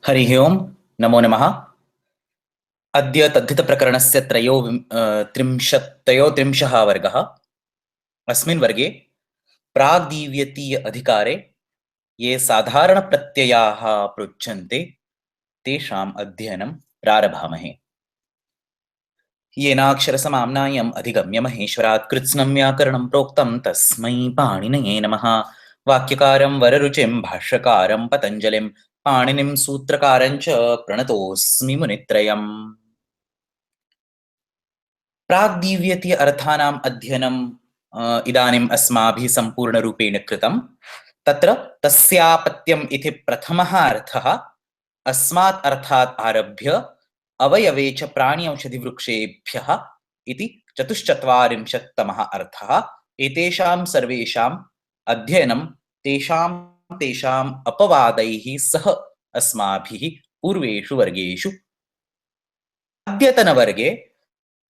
हरिः ओं नमो नमः। अद्य तद्धितप्रकरणस्य त्रयोत्रिंशः वर्गः। अस्मिन् वर्गे प्राग्दीव्यतीय अधिकारे ये साधारणप्रत्ययाः पृच्छन्ते तेषाम् अध्ययनं प्रारभामहे। येनाक्षरसमाम्नायम् अधिगम्य महेश्वरात् कृत्स्नं व्याकरणं प्रोक्तं तस्मै पाणिनये नमः। वाक्यकारं वररुचिं भाष्यकारं पतञ्जलिं पाणिनिं सूत्रकारं च प्रणतोऽस्मि मुनित्रयम्। प्राग्दीव्यतीय अर्थानाम् अध्ययनम् इदानीम् अस्माभिः सम्पूर्णरूपेण कृतं। तत्र तस्यापत्यम् इति प्रथमः अर्थः अस्मात् अर्थात् आरभ्य अवयवे च प्राण्यौषधिवृक्षेभ्यः इति चतुश्चत्वारिंशत्तमः अर्थः। एतेषां सर्वेषाम् अध्ययनं तेषाम् अपवादैः सह अस्माभिः पूर्वेषु वर्गेषु अद्यतनवर्गे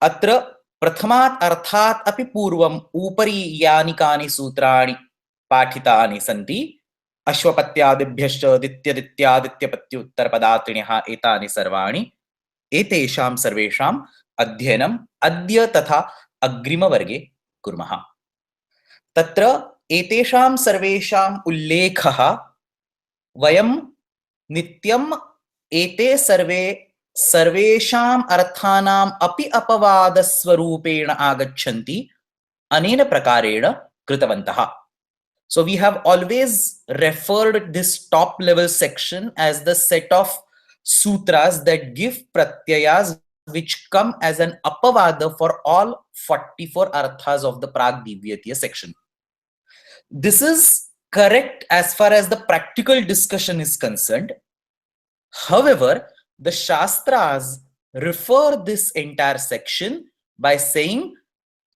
अत्र प्रथमात् अर्थात् अपि पूर्वम् उपरि यानि कानि सूत्राणि पाठितानि सन्ति अश्वपत्यादिभ्यश्च दित्यदित्यादित्यपत्युत्तरपदात्रिण्यः एतानि सर्वाणि एतेषां सर्वेषाम् अध्ययनम् अद्य तथा अग्रिमवर्गे कुर्मः। तत्र एतेषां सर्वेषाम् उल्लेखः वयं नित्यम् एते सर्वेषाम् अर्थानाम् अपि अपवादस्वरूपेण आगच्छन्ति अनेन प्रकारेण कृतवन्तः। So we have always referred this top level section as the set of sutras that give pratyayas which come as an apavada for all 44 arthas of the Pragdivyatiya section. This is correct as far as the practical discussion is concerned. However, the Shastras refer this entire section by saying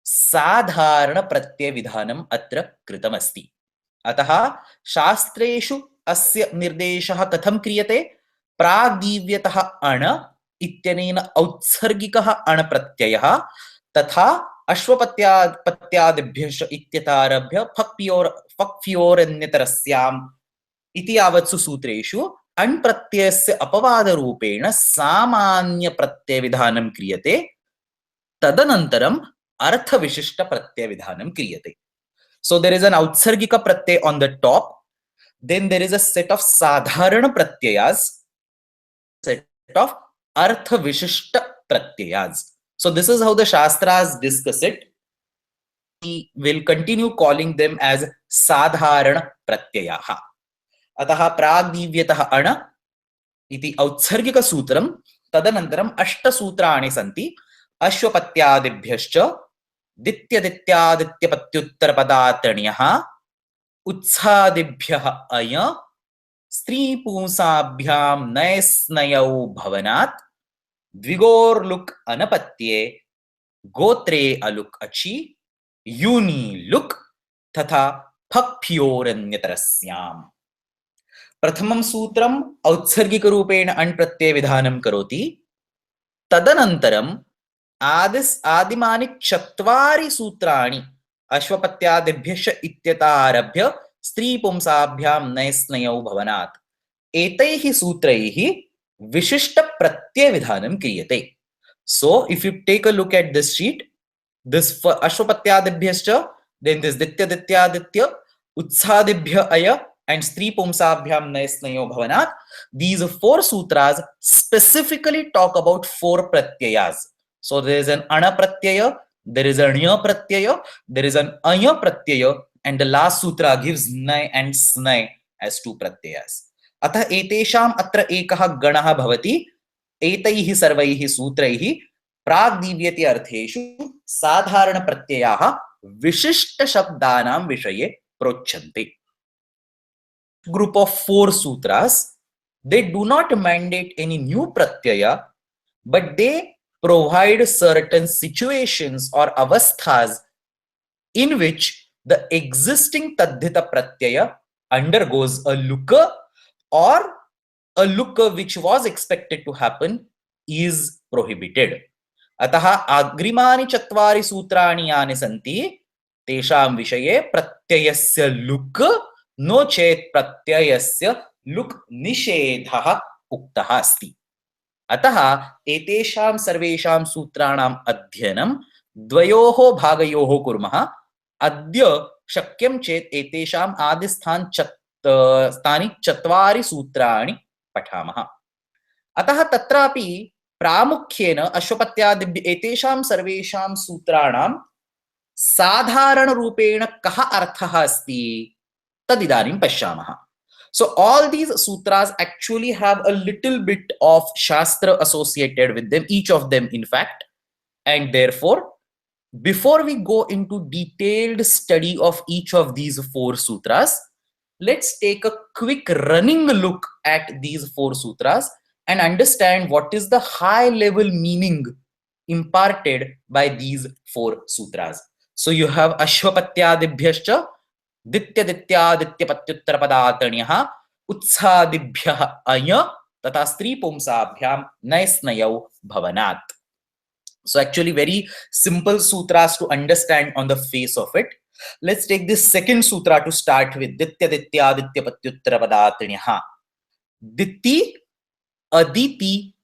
sadharana pratyay vidhanam atra kritam asti. अतः शास्त्रेषु अस्य निर्देशः कथं क्रियते? प्राग्दीव्यतः अण इत्यनेन औत्सर्गिकः अण प्रत्ययः तथा अश्वपत्यादिभ्यश्च इत्यतारभ्य फक्फ्योरन्यतरस्याम् इति यावत्सु सूत्रेषु अण् प्रत्ययस्य अपवादरूपेण सामान्य प्रत्ययविधानं क्रियते। तदनन्तरम् अर्थविशिष्ट प्रत्ययविधानं क्रियते. So there is an outsargika pratyay on the top, then there is a set of sadharana pratyayas, set of artha vishishta pratyayas. So this is how the Shastras discuss it. We will continue calling them as sadharana pratyayaha. अतः प्राग्दीव्यतः अण इति औत्सर्गिक सूत्रं तदनन्तरम् अष्टसूत्राणि सन्ति अश्वपत्यादिभ्यश्च दित्यदित्यादित्यपत्युत्तरपदात्तण्यः उत्सादिभ्यः अय स्त्रीपुंसाभ्यां नयस्नयौ भवनात् द्विगोर्लुक् अनपत्ये गोत्रे अलुक् अचि uni लुक् तथा फक्फ्योरन्यतरस्याम्। प्रथमं सूत्रम् औत्सर्गिकरूपेण अण् प्रत्ययविधानं करोति। तदनन्तरम् आदिमानि चत्वारि सूत्राणि अश्वपत्यादिभ्यश्च इत्यतारभ्य स्त्रीपुंसाभ्यां नयस्नयौ भवनात् एतैः सूत्रैः विशिष्ट प्रत्ययविधानं क्रियते. So if you take a look at this sheet, this for अश्वपत्यादिभ्यश्च, then this dityadityaditya उत्सादिभ्य अय and स्त्रीपुंसाभ्यां नयस्नयो भवनात्, these four sutras specifically talk about four pratyayas. So there is an ana pratyaya, there is an nya pratyaya, there is an anya pratyaya, and the last sutra gives nay and snay as two pratyayas. अतः एतेषाम् अत्र एकः गणः भवति एतैः सर्वैः सूत्रैः प्राग्दीव्यति अर्थेषु साधारण प्रत्ययाः विशिष्ट शब्दानां विषये प्रोच्यन्ते. Group of four sutras, they do not mandate any new pratyaya, but they provide certain situations or avasthas in which the existing Taddhita pratyaya undergoes a lukka, or a lukka which was expected to happen is prohibited. अतः अग्रिमानि चत्वारि सूत्राणि यानि सन्ति तेषां विषये प्रत्ययस्य लुक् no चेत् प्रत्ययस्य लुक् निषेधः उक्तः अस्ति। अतः एतेषां सर्वेषां सूत्राणाम् अध्ययनं द्वयोः भागयोः कुर्मः। अद्य शक्यं चेत् एतेषाम् स्थानि 4 सूत्राणि पठामः। अतः तत्रापि प्रामुख्येन अश्वपत्यादिभ्य एतेषां सर्वेषां सूत्राणां साधारणरूपेण कः अर्थः अस्ति तदिदानीं पश्यामः। So all these sutras actually have a little bit of shastra associated with them, each of them in fact, and therefore before we go into detailed study of each of these 4 sutras, let's take a quick running look at these 4 sutras and understand what is the high level meaning imparted by these 4 sutras. So you have Ashwapatyadibhyascha दित्यादित्यादित्यपत्युत्तरपदातण्यः उत्सादिभ्यः अय तथा स्त्रीपुंसाभ्यां नैस्नयौ भवनात्. So actually very simple sutras to understand on the face of it. Let's take this second sutra to start with. Dityadityadityapatयुत्तरपदातण्यः. Diti, Aditi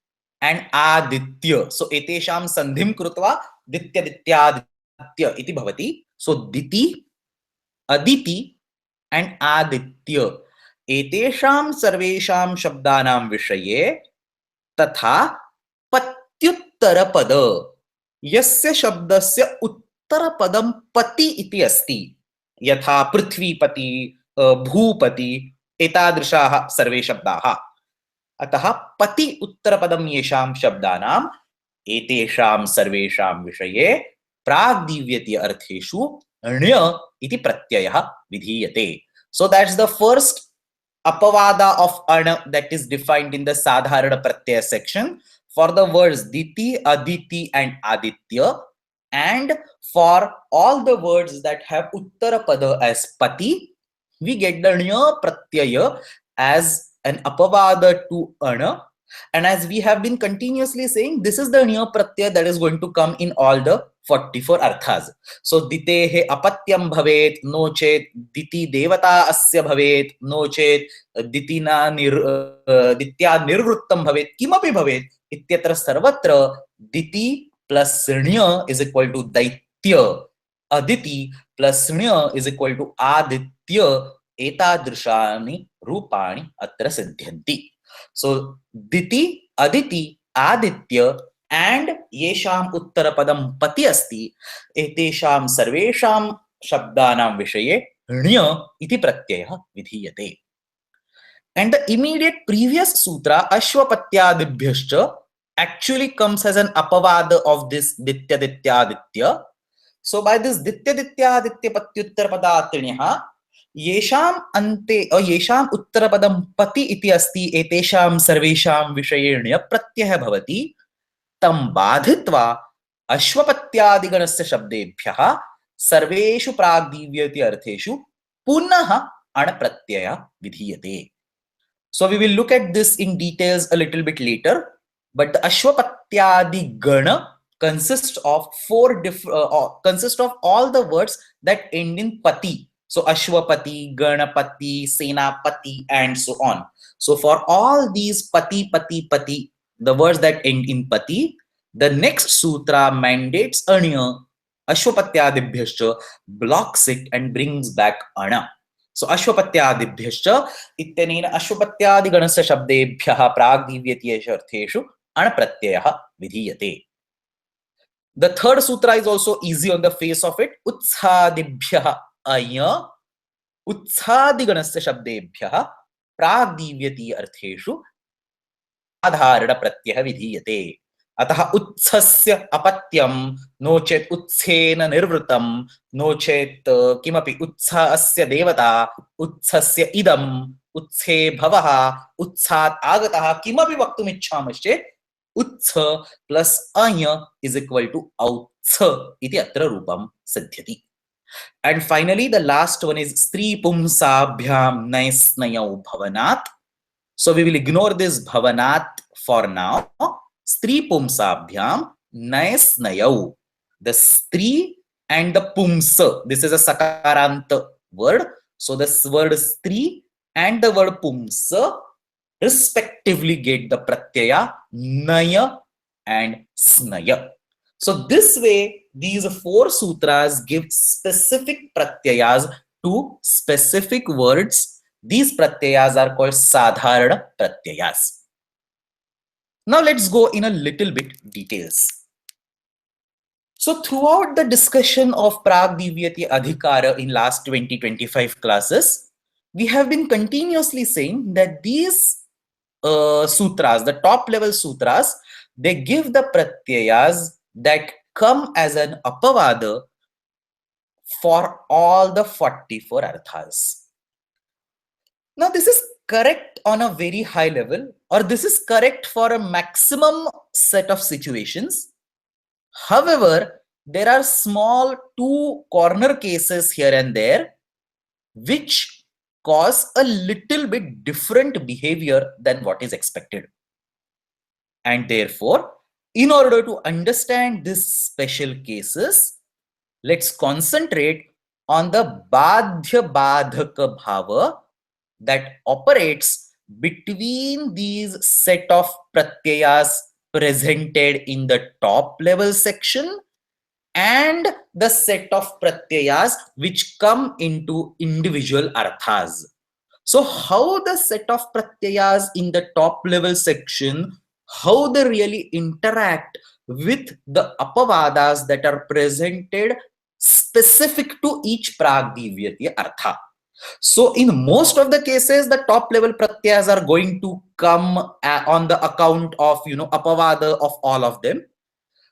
and Aditya. So etesham sandhim krutva dityadityaditya iti bhavati. So Diti, Aditi and Aditya. एतेषां सर्वेषां शब्दानां विषये तथा पत्युत्तरपद यस्य शब्दस्य उत्तरपदं पति इति अस्ति, यथा पृथ्वीपति, भूपति एतादृशाः सर्वे शब्दाः. अतः पति उत्तरपदं येषां शब्दानाम् एतेषां सर्वेषां विषये प्राग्दिव्यति अर्थेषु ण्य इति प्रत्ययः विधीयते. So that's the first apavada of ana that is defined in the sadharana pratyaya section for the words diti, aditi and aditya, and for all the words that have uttarapada as pati, we get the nya pratyaya as an apavada to ana. And as we have been continuously saying, this is the nya pratyaya that is going to come in all the 44 arthas. So ditehe apatyam bhavet, no chet diti devata asya bhavet, no chet ditina ditya nirvruttam bhavet, kimapi bhavet ityatra sarvatra diti plus nya is equal to daitya, aditi plus nya is equal to aditya, etadrishani rupani atra siddhyanti. So diti, aditi, aditya and येषाम् उत्तरपदं पति अस्ति एतेषां सर्वेषां शब्दानां विषये ण्य इति प्रत्ययः विधीयते. And the immediate previous sutra Ashwapatyadibhyascha actually comes as an apavada of this Dityadityaditya. So by this Dityadityaditya patyuttarapadatrinyah येषाम् अन्ते येषाम् उत्तरपदं पति इति अस्ति एतेषां सर्वेषां विषये ण्य प्रत्ययः भवति तं बाधित्वा अश्वपत्यादिगणस्य शब्देभ्यः सर्वेषु प्राग्दिव्यति अर्थेषु पुनः अण प्रत्ययः विधीयते. So we will look at this in details a little bit later, but the Ashwapatyadi consists of all the words that end in pati. So Ashwapati, Ganapati, Senapati and so on. So for all these pati, the words that end in pati, the next sutra mandates anya, Ashwapatyadibhyascha, blocks it and brings back ana. So Ashwapatyadibhyascha ityanena Ashwapatyadiganasya shabdebhyah pragdivyati artheshu ana pratyayah vidhiyate. The third sutra is also easy on the face of it. Utsadibhyah aya utsadiganasya shabdebhyah pragdivyati artheshu साधारण प्रत्ययः विधीयते. अतः उत्सस्य अपत्यं no चेत् उत्सेन निर्वृतं no चेत् किमपि उत्सस्य देवता उत्सस्य इदम् उत्से भवः उत्सात् आगतः किमपि वक्तुम् इच्छामश्चेत् उत्स प्लस अय इज इक्वल टू औत्स इति अत्र रूपं सिद्ध्यति. And finally the last one is स्त्री पुंसाभ्यां नैस्नयौ भवनात्. So we will ignore this bhavanat for now. Stri pumsabhyam naisnayau. The stri and the pumsa. This is a sakaranta word. So this word stri and the word pumsa respectively get the pratyaya naya and snaya. So this way, these four sutras give specific pratyayas to specific words. These pratyayas are called sadharana pratyayas. Now let's go in a little bit details. So throughout the discussion of Pragdivyati Adhikara in last 20-25 classes, we have been continuously saying that these sutras, the top level sutras, they give the pratyayas that come as an apavada for all the 44 arthas. Now this is correct on a very high level, or this is correct for a maximum set of situations. However, there are small two corner cases here and there which cause a little bit different behavior than what is expected. And therefore, in order to understand these special cases, let's concentrate on the Badhya Badhaka Bhava that operates between these set of pratyayas presented in the top level section and the set of pratyayas which come into individual arthas. So how the set of pratyayas in the top level section, how they really interact with the apavadas that are presented specific to each pragdivyati artha. So in most of the cases, the top level pratyayas are going to come on the account of, apavada of all of them.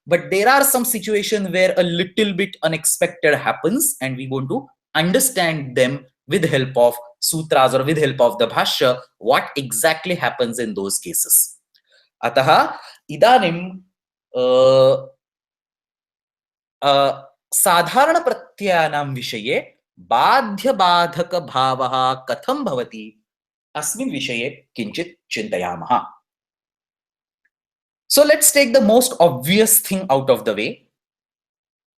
But there are some situations where a little bit unexpected happens, and we want to understand them with the help of sutras or with the help of the bhashya, what exactly happens in those cases. Ataha idanim साधारण प्रत्ययानां विषये बाध्य बाधक भावः कथं भवति अस्मिन् विषये किंचित चिन्तयामः. So let's take the most obvious thing out of the way.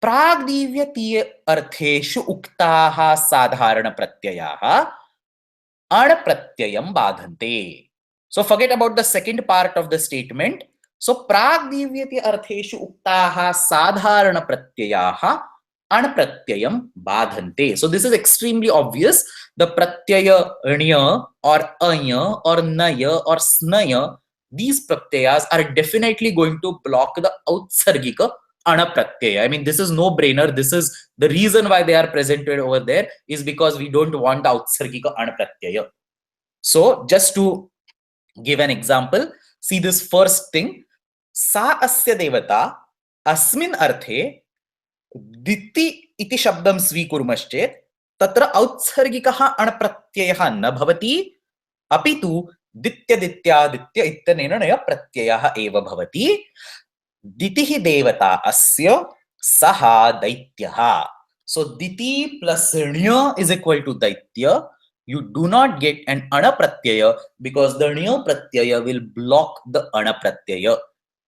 प्राग्दिव्यतीय अर्थेषु उक्ताः साधारण प्रत्ययाः अण प्रत्ययं बाधन्ते. So forget about the second part of the statement. So प्राग्दिव्यति अर्थेषु उक्ताः साधारण प्रत्ययाः अण प्रत्ययं बाधन्ते. So this is extremely obvious. The pratyaya ण्य or अञ or नय or snaya, these pratyayas are definitely going to block the outsargika ana pratyaya. I mean, this is no brainer. This is the reason why they are presented over there, is because we don't want the outsargika ana pratyaya. So just to give an example, see this first thing. Sa asya devata asmin arthe diti iti shabdam svikurmaschet tatra outsargikah ana pratyayah na bhavati apitu ditya ditya ditya ittanena naya pratyayah eva bhavati. Ditihi devata asya saha daityaha. So diti plus nya is equal to daitya. You do not get an ana pratyaya because the nya pratyaya will block the ana pratyaya.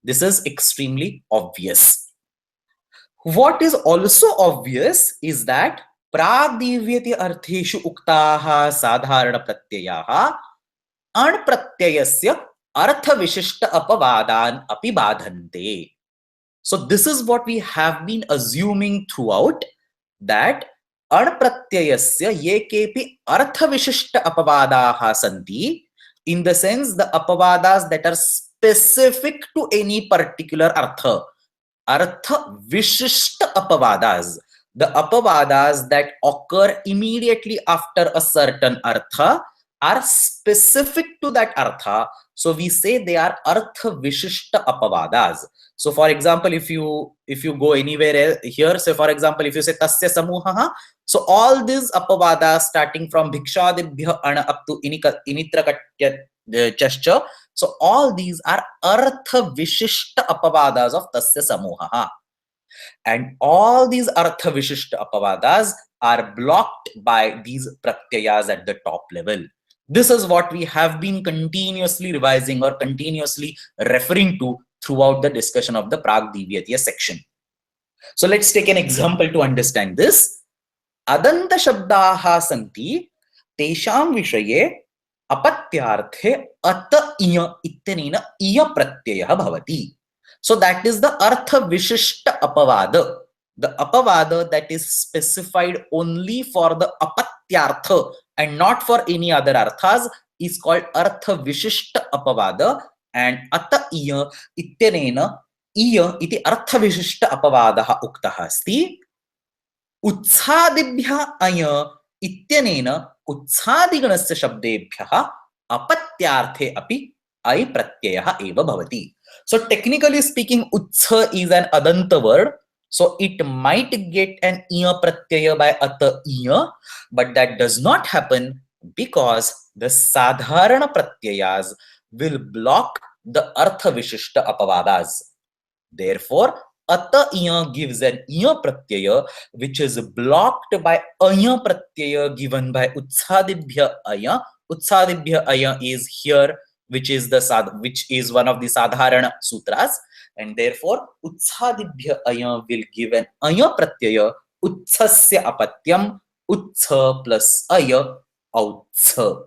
This is extremely obvious. What is also obvious is that pragdivyati artheshu uktaha sadharana pratyayaha an pratyayasya artha vishishta apavadan api badhante. So this is what we have been assuming throughout, that an pratyayasya ye kepi artha vishishta apavadaha santi, in the sense the apavadas that are specific to any particular artha. Artha vishishta apavadas, the apavadas that occur immediately after a certain artha are specific to that artha. So we say they are artha vishishta apavadas. So for example, if you go anywhere here, so for example, if you say tasya samuhaha, so all these apavadas starting from bhikshadibhya ana up to initra katya chascha, so all these are artha vishishta apavadas of tasya samuhaha. And all these artha vishishta apavadas are blocked by these pratyayas at the top level. This is what we have been continuously revising or continuously referring to throughout the discussion of the Pragdivyatiya section. So let's take an example to understand this. Adanta shabdaha santi tesham vishaye अपत्यार्थे अत इय इत्यनेन इय प्रत्ययः भवति. So that is the artha vishishta apavada. The apavada that is specified only for the apatyartha and not for any other arthas is called artha vishishta apavada. And ata iya ityanena iya iti artha vishishta apavadaha uktaha asti. उत्सादिभ्यः अय इत्यनेन उत्सादिगणस्य शब्देभ्यः अपत्यार्थे अपि ऐ प्रत्ययः एव भवति. So technically speaking, utsa is an adanta word, so it might get an iya pratyaya by ata iya, but that does not happen because the sadharana pratyayas will block the artha vishishta apavadas. Therefore, ata iya gives an iya pratyaya which is blocked by aya pratyaya given by utsadibhya aya. Utsadibhya aya is here, which is one of the sadharana sutras, and therefore utsadibhya aya will give an aya pratyaya utsasya apatyam, utsa plus aya autsa.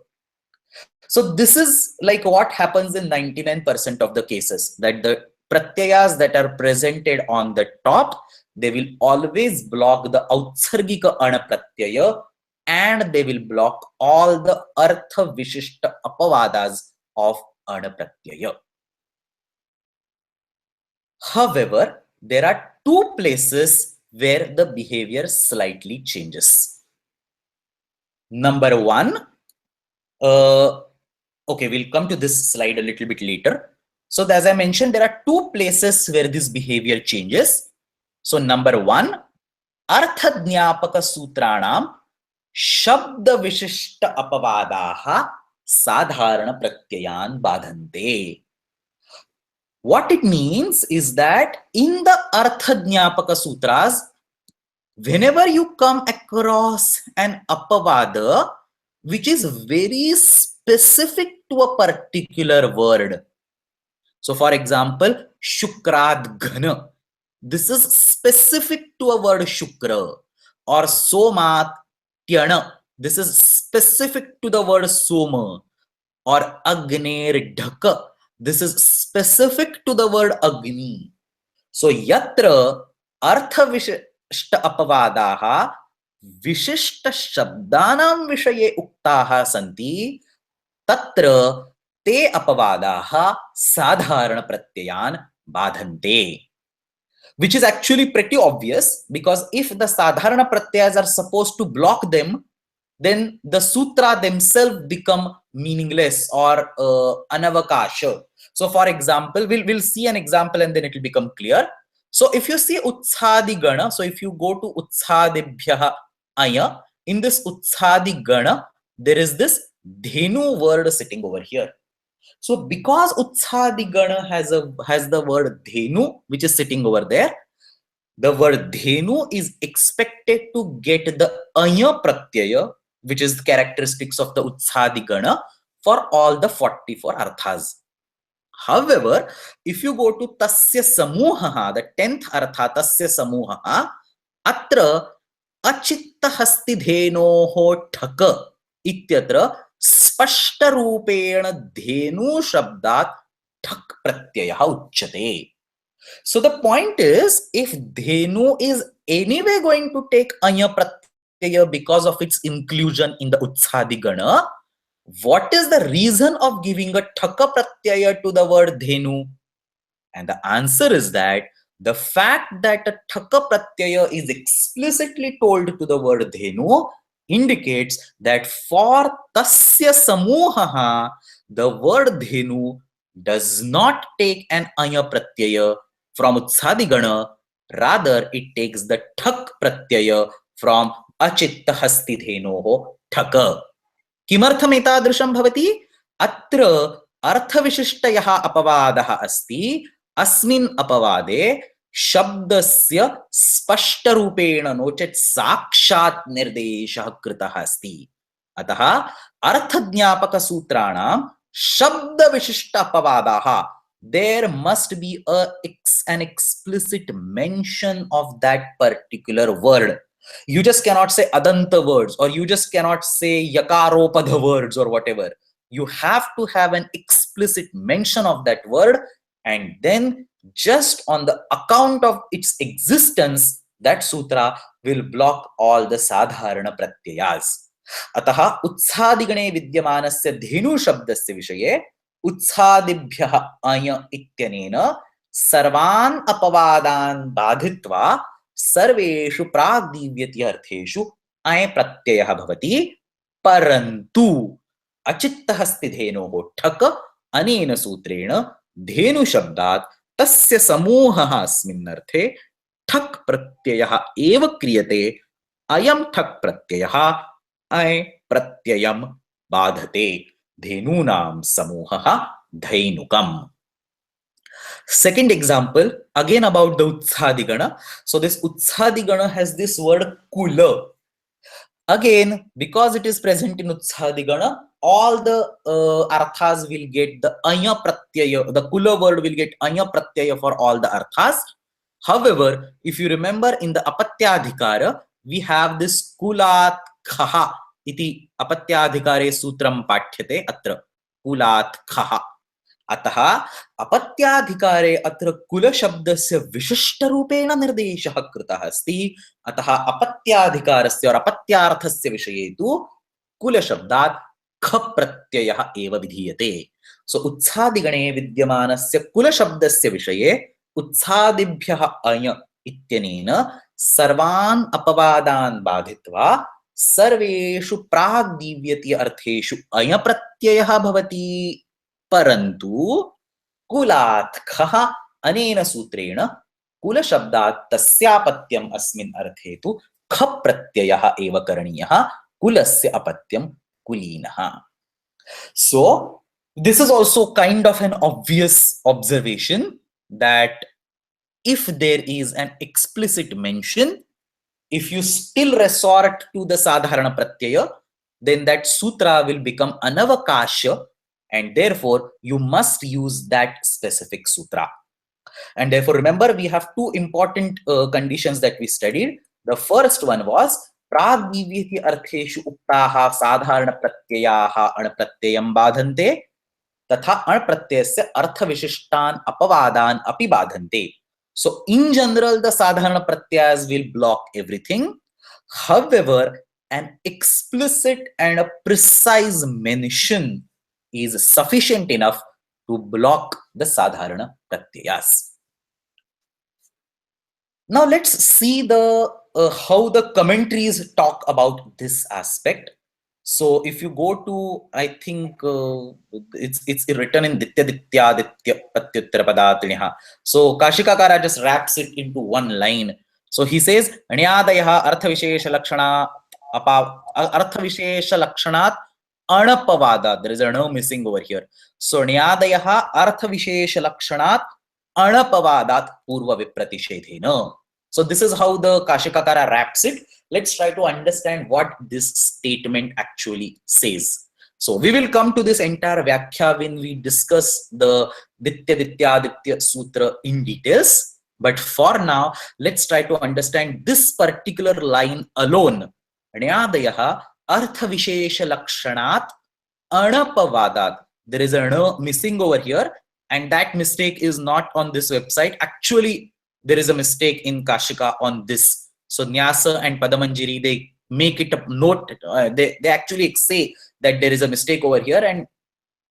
So this is like what happens in 99% of the cases, that the pratyayas that are presented on the top, they will always block the autsargika ana pratyaya, and they will block all the artha vishishta apavadas of ana pratyaya. However, there are two places where the behavior slightly changes. Number one, okay, we'll come to this slide a little bit later. So as I mentioned, there are two places where this behavior changes. So number one, Arthadhyapaka Sutranam Shabda Vishishta Apavadaha Sadharana Pratyayan Badhante. What it means is that in the Arthadhyapaka Sutras, whenever you come across an apavada which is very specific to a particular word. So for example, Shukrad Ghana. This is specific to a word Shukra. Or Somat Tyana. This is specific to the word Soma. Or Agner Dhaka. This is specific to the word Agni. So Yatra Artha Vishishta Apavadaha Vishishta Shabdanam Vishaye Uktaha Santi Tatra Te Apavadaha Sadharana Pratyayan Badhante. Which is actually pretty obvious, because if the Sadharana Pratyayas are supposed to block them, then the sutra themselves become meaningless or anavakasha. So for example, we'll see an example and then it will become clear. So if you see Utsadi Gana, so if you go to Utsadibhyaha Aya, in this Utsadi Gana, there is this Dhenu word sitting over here. So because Utsadhi Gana has the word Dhenu, which is sitting over there, the word Dhenu is expected to get the Aya Pratyaya, which is the characteristics of the Utsadhi Gana, for all the 44 arthas. However, if you go to Tasya Samuhaha, the 10th artha, Tasya Samuhaha, Atra Achitta Hasti Dhenoho Thaka Ityatra Spashta Rupena Dhenu Shabdat Thak Pratyaya Uchyate. So the point is, if Dhenu is anyway going to take Anya Pratyaya because of its inclusion in the Utsadhi Gana, what is the reason of giving a Thaka Pratyaya to the word Dhenu? And the answer is that the fact that a Thaka Pratyaya is explicitly told to the word Dhenu indicates that for Tasya Samuhaha, the word Dhenu does not take an Aya Pratyaya from Utsadhi Gana, rather it takes the Thak Pratyaya from Achitta Hasti Dhenoho Thaka. किमर्थम एतादृशं भवति? अत्र अर्थविशिष्टयः अपवादः अस्ति. अस्मिन् अपवादे शब्दस्य स्पष्टरूपेण no चेत् साक्षात् निर्देशः कृतः अस्ति. अतः अर्थज्ञापकसूत्राणां शब्दविशिष्ट अपवादाः, there must be an explicit mention of that particular word. You just cannot say adanta words, or you just cannot say yakaropada words or whatever. you have to have an explicit mention of that word, and then just on the account of its existence, that sutra will block all the sadharana pratyayas. अतः उत्सादिगणे विद्यमानस्य धेनु शब्दस्य विषये उत्सादिभ्यः अय इत्यनेन सर्वान् अपवादान् बाधित्वा सर्वेषु प्राग्दीव्यति अर्थेषु अय प्रत्ययः भवति, परन्तु अचित्तहस्ति धेनोः ठक अनेन सूत्रेण धेनु शब्दात् तस्य समूहः अस्मिन् अर्थे ठक प्रत्ययः एव क्रियते, अयं ठक प्रत्ययः अय प्रत्ययं बाधते, धेनूनां समूहः धैनुकम्. Second example, again about the Utsadigana. So this Utsadigana has this word kula. Again, because it is present in Utsadigana, all the arthas will get the anya pratyaya, the kula word will get anya pratyaya for all the arthas. However, if you remember in the apatyadhikara, we have this kulat khaha iti apatyadhikare sutram pathyate atra kulat khaha. अतः अपत्याधिकारे अत्र कुल शब्दस्य विशिष्ट रूपेण निर्देशः कृतः अस्ति. अतः अपत्याधिकारस्य और अपत्यार्थस्य विषये तु कुल शब्दात् ख प्रत्ययः एव विधीयते. सो उत्सादिगणे विद्यमानस्य कुल शब्दस्य विषये उत्सादिभ्यः अय इत्यनेन सर्वान् अपवादान् बाधित्वा सर्वेषु प्राग्दीव्यति अर्थेषु अय प्रत्ययः भवति, परन्तु कुलात् खः अनेन सूत्रेण कुल शब्दात् तस्यापत्यम् अस्मिन् अर्थे तु ख प्रत्ययः एव करणीयः, कुलस्य अपत्यं कुलीनः. So this is also kind of an obvious observation that if there is an explicit mention, if you still resort to the sadharana pratyaya, then that sutra will become anavakashya, and therefore you must use that specific sutra. And therefore remember, we have two important conditions that we studied. The first one was pragdivyati artheshu uktaha sadharana pratyayaha anapratyayam badhante तथा अण प्रत्ययस्य अर्थ विशिष्टान अपवादान अपि बाधन्ते. So in general, the sadharana pratyayas will block everything. However, an explicit and a precise mention is sufficient enough to block the sadharana pratyayas. Now let's see the how the commentaries talk about this aspect. So if you go to, I think it's written in Ditya Pratyuttara Padatiniha. So Kashika just wraps it into one line. So he says, Nyadayaha Artha Vishesha Lakshanat Anapavada. There is a no missing over here. So Nyadayaha Artha Vishesha Lakshanat Anapavadat Purva Vipratishedhena. So this is how the Kashikakara wraps it. Let's try to understand what this statement actually says. So we will come to this entire Vyakhya when we discuss the Ditya Sutra in details. But for now, let's try to understand this particular line alone. Nyadayaha Artha Vishesha Lakshanat Anapavadat. There is a no missing over here, and that mistake is not on this website. Actually, there is a mistake in Kashika on this. So Nyaas and Padamanjari, they make it a note. They actually say that there is a mistake over here, and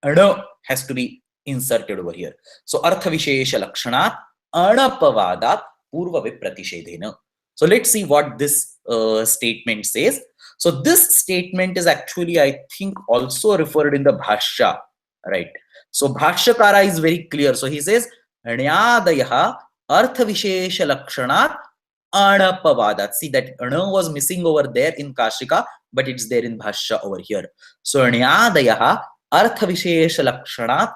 ana has to be inserted over here. So Artha Vishesha Lakshanat Anapavadat Purva Vipratishedhena. So let's see what this statement says. So this statement is actually, I think, also referred in the Bhashya, right? So Bhashyakara is very clear. So he says, Nyadayaha Artha Vishesha Lakshanat Anapavadat. See, that ana was missing over there in Kashika, but it's there in Bhashya over here. So Nyadayaha Artha Vishesha Lakshanat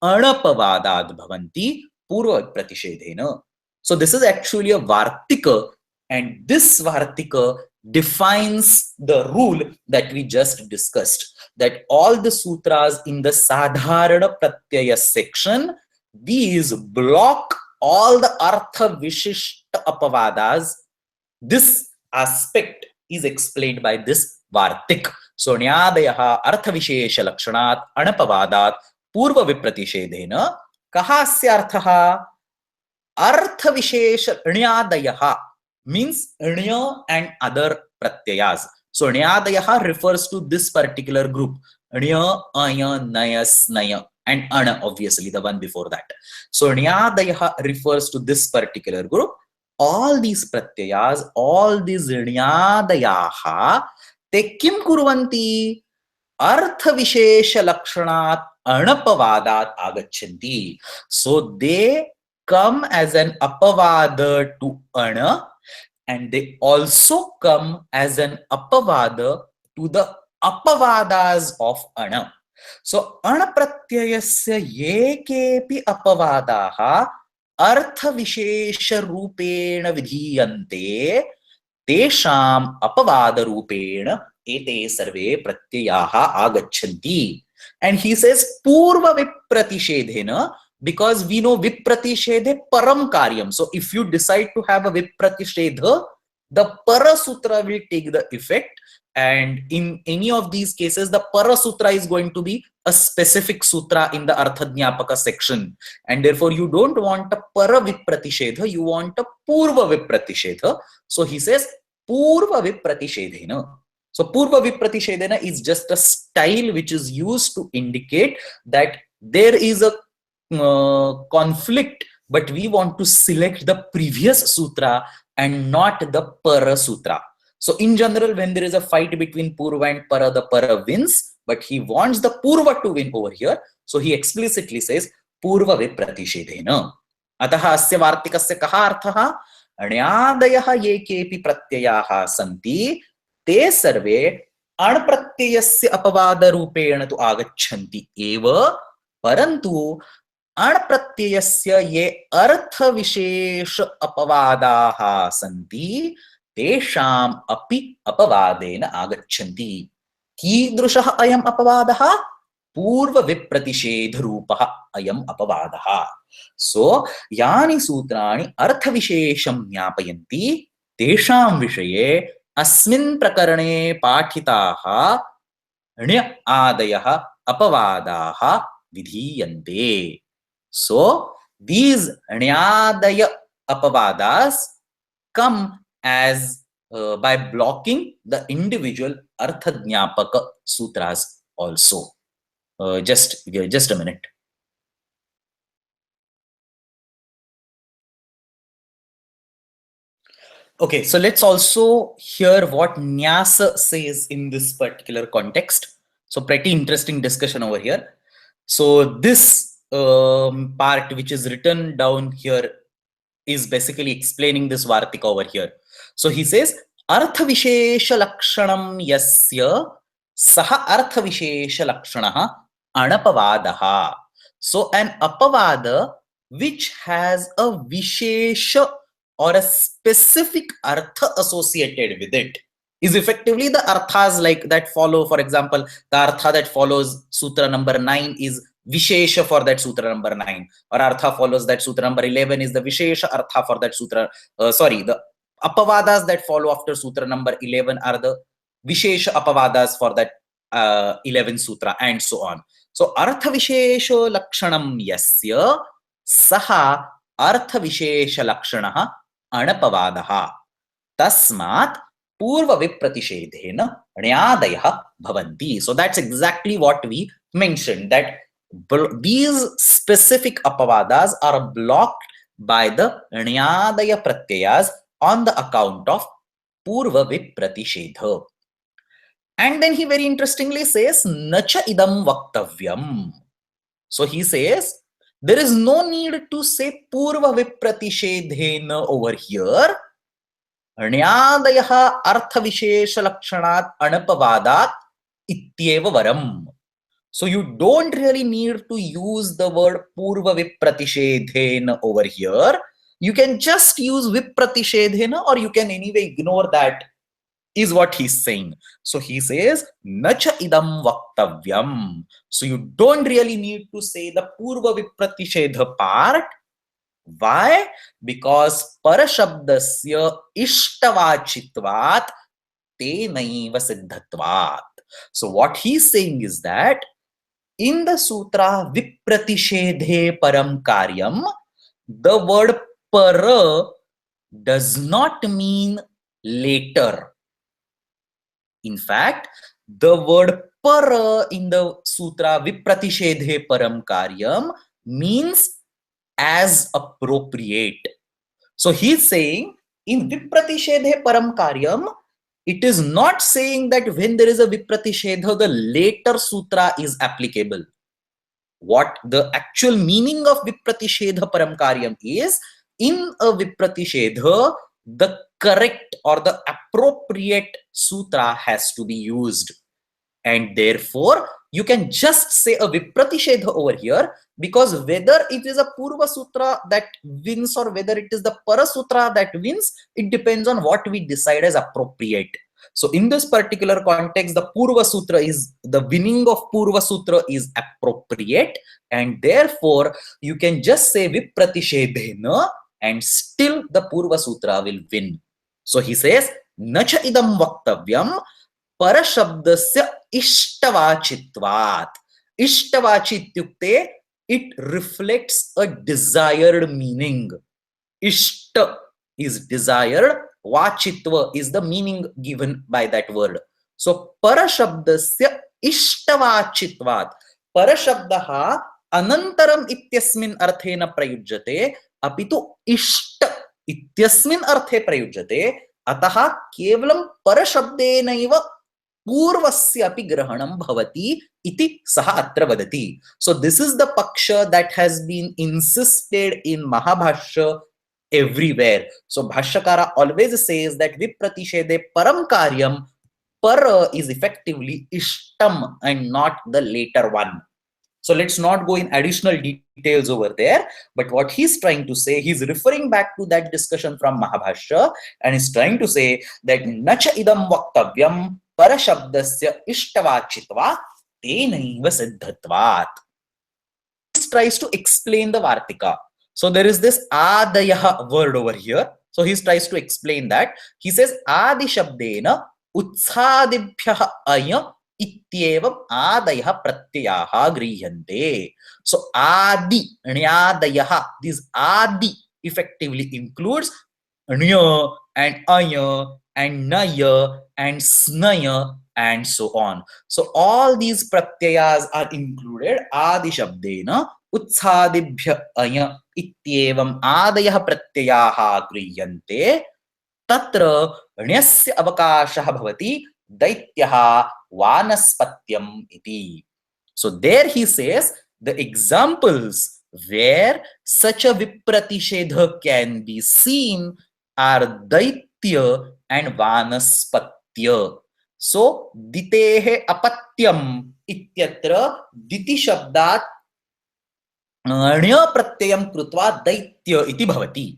Anapavadat Bhavanti Purva Pratishedhena. So this is actually a Vartika, and this Vartika defines the rule that we just discussed, that all the sutras in the Sadharana Pratyaya section, these block all the Artha Vishishta Apavadas. This aspect is explained by this Vartik. So ण्यादयः अर्थविशेषलक्षणात् अणपवादात् पूर्वविप्रतिषेधेन कः अस्य अर्थः? अर्थविशेष ण्यादयः means ण्य and other pratyayas. So ण्यादयः refers to this particular group. ण्य, अय, नय, स्नय and ana, obviously the one before that. So ण्यादयः refers to this particular group. All these pratyayas, all these ण्यादयाः, ते किं कुर्वन्ति? अर्थविशेषलक्षणात् अणपवादात् आगच्छन्ति. So they come as an apavada to ana, and they also come as an apavada to the apavadas of ana. So ana pratyayasya ye kepi apavadaha अर्थविशेष रूपेण विधीयन्ते तेषाम् अपवाद रूपेण एते सर्वे प्रत्ययाः आगच्छन्ति. And he says पूर्व विप्रतिषेधेन, because we know vipratished param karyam. So if you decide to have a vipratished, the para sutra will take the effect, and in any of these cases the para sutra is going to be a specific sutra in the arthadhyapaka section, and therefore you don't want a para vipratished, you want a purva vipratished. So he says purva vipratishedena. So purva vipratishedena is just a style which is used to indicate that there is a conflict, but we want to select the previous sutra and not the para sutra. So in general, when there is a fight between purva and para, the para wins, but he wants the purva to win over here. So he explicitly says purva vipratishedena. Ataha asya vartikasya kaha arthaha? ण्यादयः ये केपि प्रत्ययाः सन्ति ते सर्वे अणप्रत्ययस्य अपवादरूपेण तु आगच्छन्ति एव, परन्तु अणप्रत्ययस्य ये अर्थविशेष अपवादाः सन्ति तेषाम् अपि अपवादेन आगच्छन्ति. कीदृशः अयम् अपवादः? पूर्वविप्रतिषेधरूपः अयम् अपवादः. So यानि सूत्राणि अर्थविशेषं ज्ञापयन्ति तेषां विषये अस्मिन् प्रकरणे पाठिताः ण्य आदयः अपवादाः विधीयन्ते. So these ण्यादय अपवादास come as by blocking the individual arthadhyapaka sutras also. Just a minute. Okay, so let's also hear what Nyaas says in this particular context. So pretty interesting discussion over here. So this part which is written down here is basically explaining this Vartika over here. So he says, Arthavishesha lakshanam yasya saha arthavishesha lakshanaha anapavadaha. So an apavada which has a vishesha or a specific artha associated with it is effectively the arthas like that follow. For example, the artha that follows sutra number 9 is vishesha for that sutra number 9, or artha follows that sutra number 11 is the vishesha artha for that sutra. The apavadas that follow after sutra number 11 are the vishesha apavadas for that 11 sutra, and so on. So artha vishesha lakshanam yasya saha artha vishesha lakshanaha anapavadaha tasmat purva vipratisheddhena ण्यादयः bhavanti. So that's exactly what we mentioned, that these specific apavadas are blocked by the ण्यादय pratyayas on the account of purva vipratishedha. And then he very interestingly says nacha idam vaktavyam. So he says there is no need to say purva vipratishedhena over here. ण्यादयः अर्थविशेष लक्षणात् अणपवादात् इत्येव वरम. So you don't really need to use the word purva vipratishedhena over here. You can just use vipratishedhena, or you can anyway ignore that, is what he's saying. So he says nacha idam vaktavyam. So you don't really need to say the purva vipratishedha part. Why? Because parashabdasya ishtavachitvat tenaiva siddhatvat. So what he's saying is that in the sutra Vipratishedhe Param Karyam, the word para does not mean later. In fact, the word para in the sutra Vipratishedhe Param Karyam means as appropriate. So he's saying in Vipratishedhe Param Karyam, it is not saying that when there is a Vipratishedha, the later sutra is applicable. What the actual meaning of Vipratishedha Param Karyam is, in a Vipratishedha, the correct or the appropriate sutra has to be used. And therefore, you can just say a Vipratishedha over here, because whether it is a Purva Sutra that wins or whether it is the Para Sutra that wins, it depends on what we decide as appropriate. So in this particular context, the Purva Sutra is, the winning of Purva Sutra is appropriate, and therefore you can just say Vipratishedhena and still the Purva Sutra will win. So he says, Nacha idam vaktavyam parashabdasya ishtavachitvat. Ishtavachi ityukte, it reflects a desired meaning. Ishta is desired, vachitva is the meaning given by that word. So parashabdasya ishtavachitvat. Parashabdaha anantaram ityasmin arthena prayujyate, apitu ishta ityasmin arthe prayujyate, ataha kevalam parashabdenaiva पूर्वस्य अपि ग्रहणं भवति इति सः अत्र वदति. So this is the paksha that has been insisted in Mahabhashya everywhere. So Bhashyakara always says that Vipratishede Param Karyam, para is effectively ishtam and not the later one. So let's not go in additional details over there, but what he's trying to say, he's referring back to that discussion from Mahabhashya, and he's trying to say that nacha idam vaktavyam parashabdasya ishtavachitva tenaiva siddhatvat. He tries to explain the Vartika. So there is this adayah word over here. So he tries to explain that. He says adi shabdena utsadibhyah aya ityevam adayah pratyayaha grihyante. So adi, nyadayah, this adi effectively includes nya and aya and naya and snaya and so on. So all these pratyayas are included. Adi shabdena utsadibhya aya ityevam adayah pratyayaha griyante tatra nyasya avakashah bhavati daityaha vanaspatyam iti. So there he says the examples where such a Vipratishedha can be seen are daitya and vanaspatya. So ditehe apatyam ityatra diti shabdat nya pratyayam krutva daitya iti bhavati.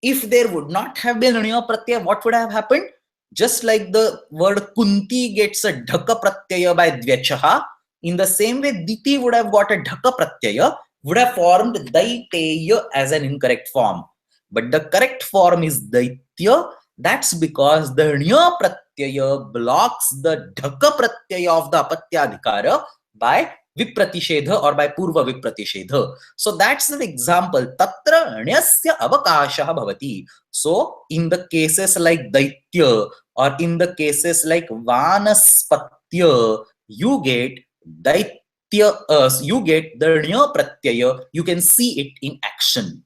If there would not have been nya pratyaya, what would have happened? Just like the word Kunti gets a dhaka pratyaya by dvyachaha, in the same way diti would have got a dhaka pratyaya, would have formed daiteya as an incorrect form. But the correct form is daitya. That's because the nya pratyaya blocks the dhaka pratyaya of the apatyadhikara by Vipratishedha or by Purva Vipratishedha. So that's the example. Tatra nyasya avakashah bhavati. So in the cases like daitya or in the cases like vanaspatya, you get daitya, you get the nya pratyaya. You can see it in action.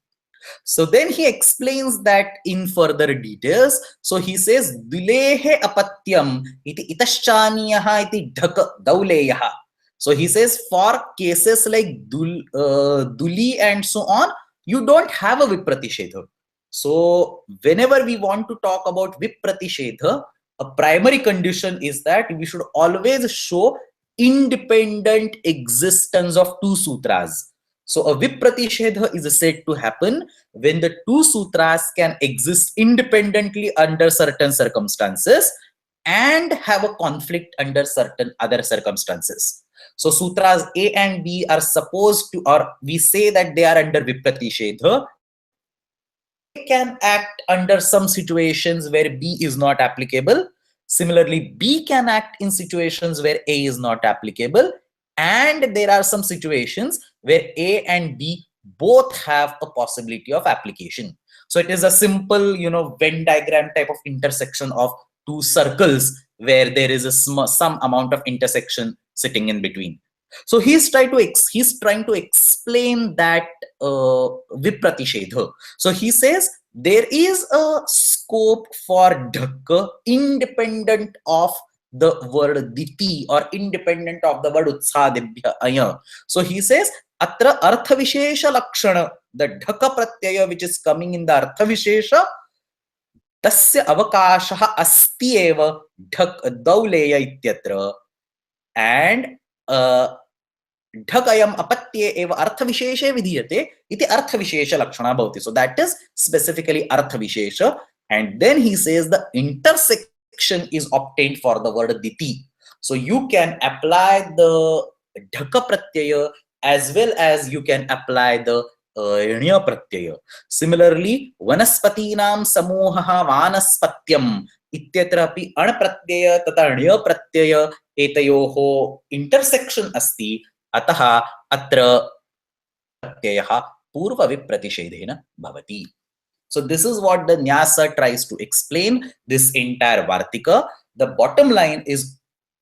So then he explains that in further details. So he says dulehe apatyam iti itaschaniyaha iti dhaka dauleyaha. So he says for cases like duli and so on, you don't have a Vipratishedha. So whenever we want to talk about Vipratishedha, a primary condition is that we should always show independent existence of two sutras. So a Vipratishedha is said to happen when the two sutras can exist independently under certain circumstances and have a conflict under certain other circumstances. So sutras A and B are supposed to, or we say that they are under Vipratishedha. A can act under some situations where B is not applicable. Similarly, B can act in situations where A is not applicable, and there are some situations where A and B both have a possibility of application. So it is a simple, Venn diagram type of intersection of two circles where there is some amount of intersection sitting in between. So he's trying to explain that Vipratishedha. So he says there is a scope for dhaka independent of the word diti or independent of the word utsadibhya aya. So he says atra artha vishesha lakshana, the dhaka pratyaya which is coming in the artha vishesha, tasya avakashah asti eva dhak dauleya ityatra, and ढकयम अपत्ये एव अर्थविशेषे विधीयते इति अर्थविशेष लक्षणा भवति. So that is specifically अर्थविशेष, and then he says the intersection is obtained for the word diti. So you can apply the dhaka pratyaya as well as you can apply the nya pratyaya. Similarly, vanaspatinam samuhah vanaspत्यम इत्यत्र अपि अण प्रत्यय तथा ण्य प्रत्यय एतयोः intersection अस्ति, अतः अत्र प्रत्ययः पूर्वविप्रतिषेधेन भवति. So this is what the Nyasa tries to explain this entire Vartika. The bottom line is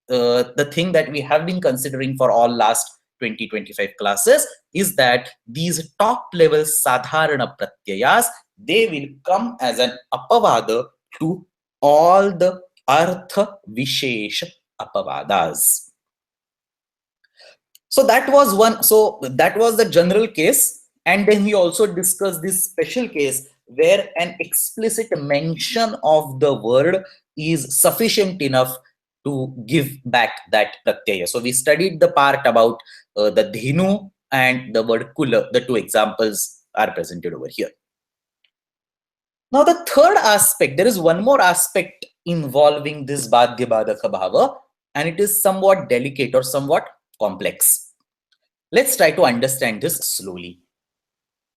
the thing that we have been considering for all last 20-25 classes is that these top level sadharana pratyayas, they will come as an apavada to all the artha vishesh apavadas. So that was one. So that was the general case, and then we also discussed this special case where an explicit mention of the word is sufficient enough to give back that pratyaya. So we studied the part about the dhinu and the word kula. The two examples are presented over here. Now the third aspect, there is one more aspect involving this badhya badhaka bhava, and it is somewhat delicate or somewhat complex. Let's try to understand this slowly.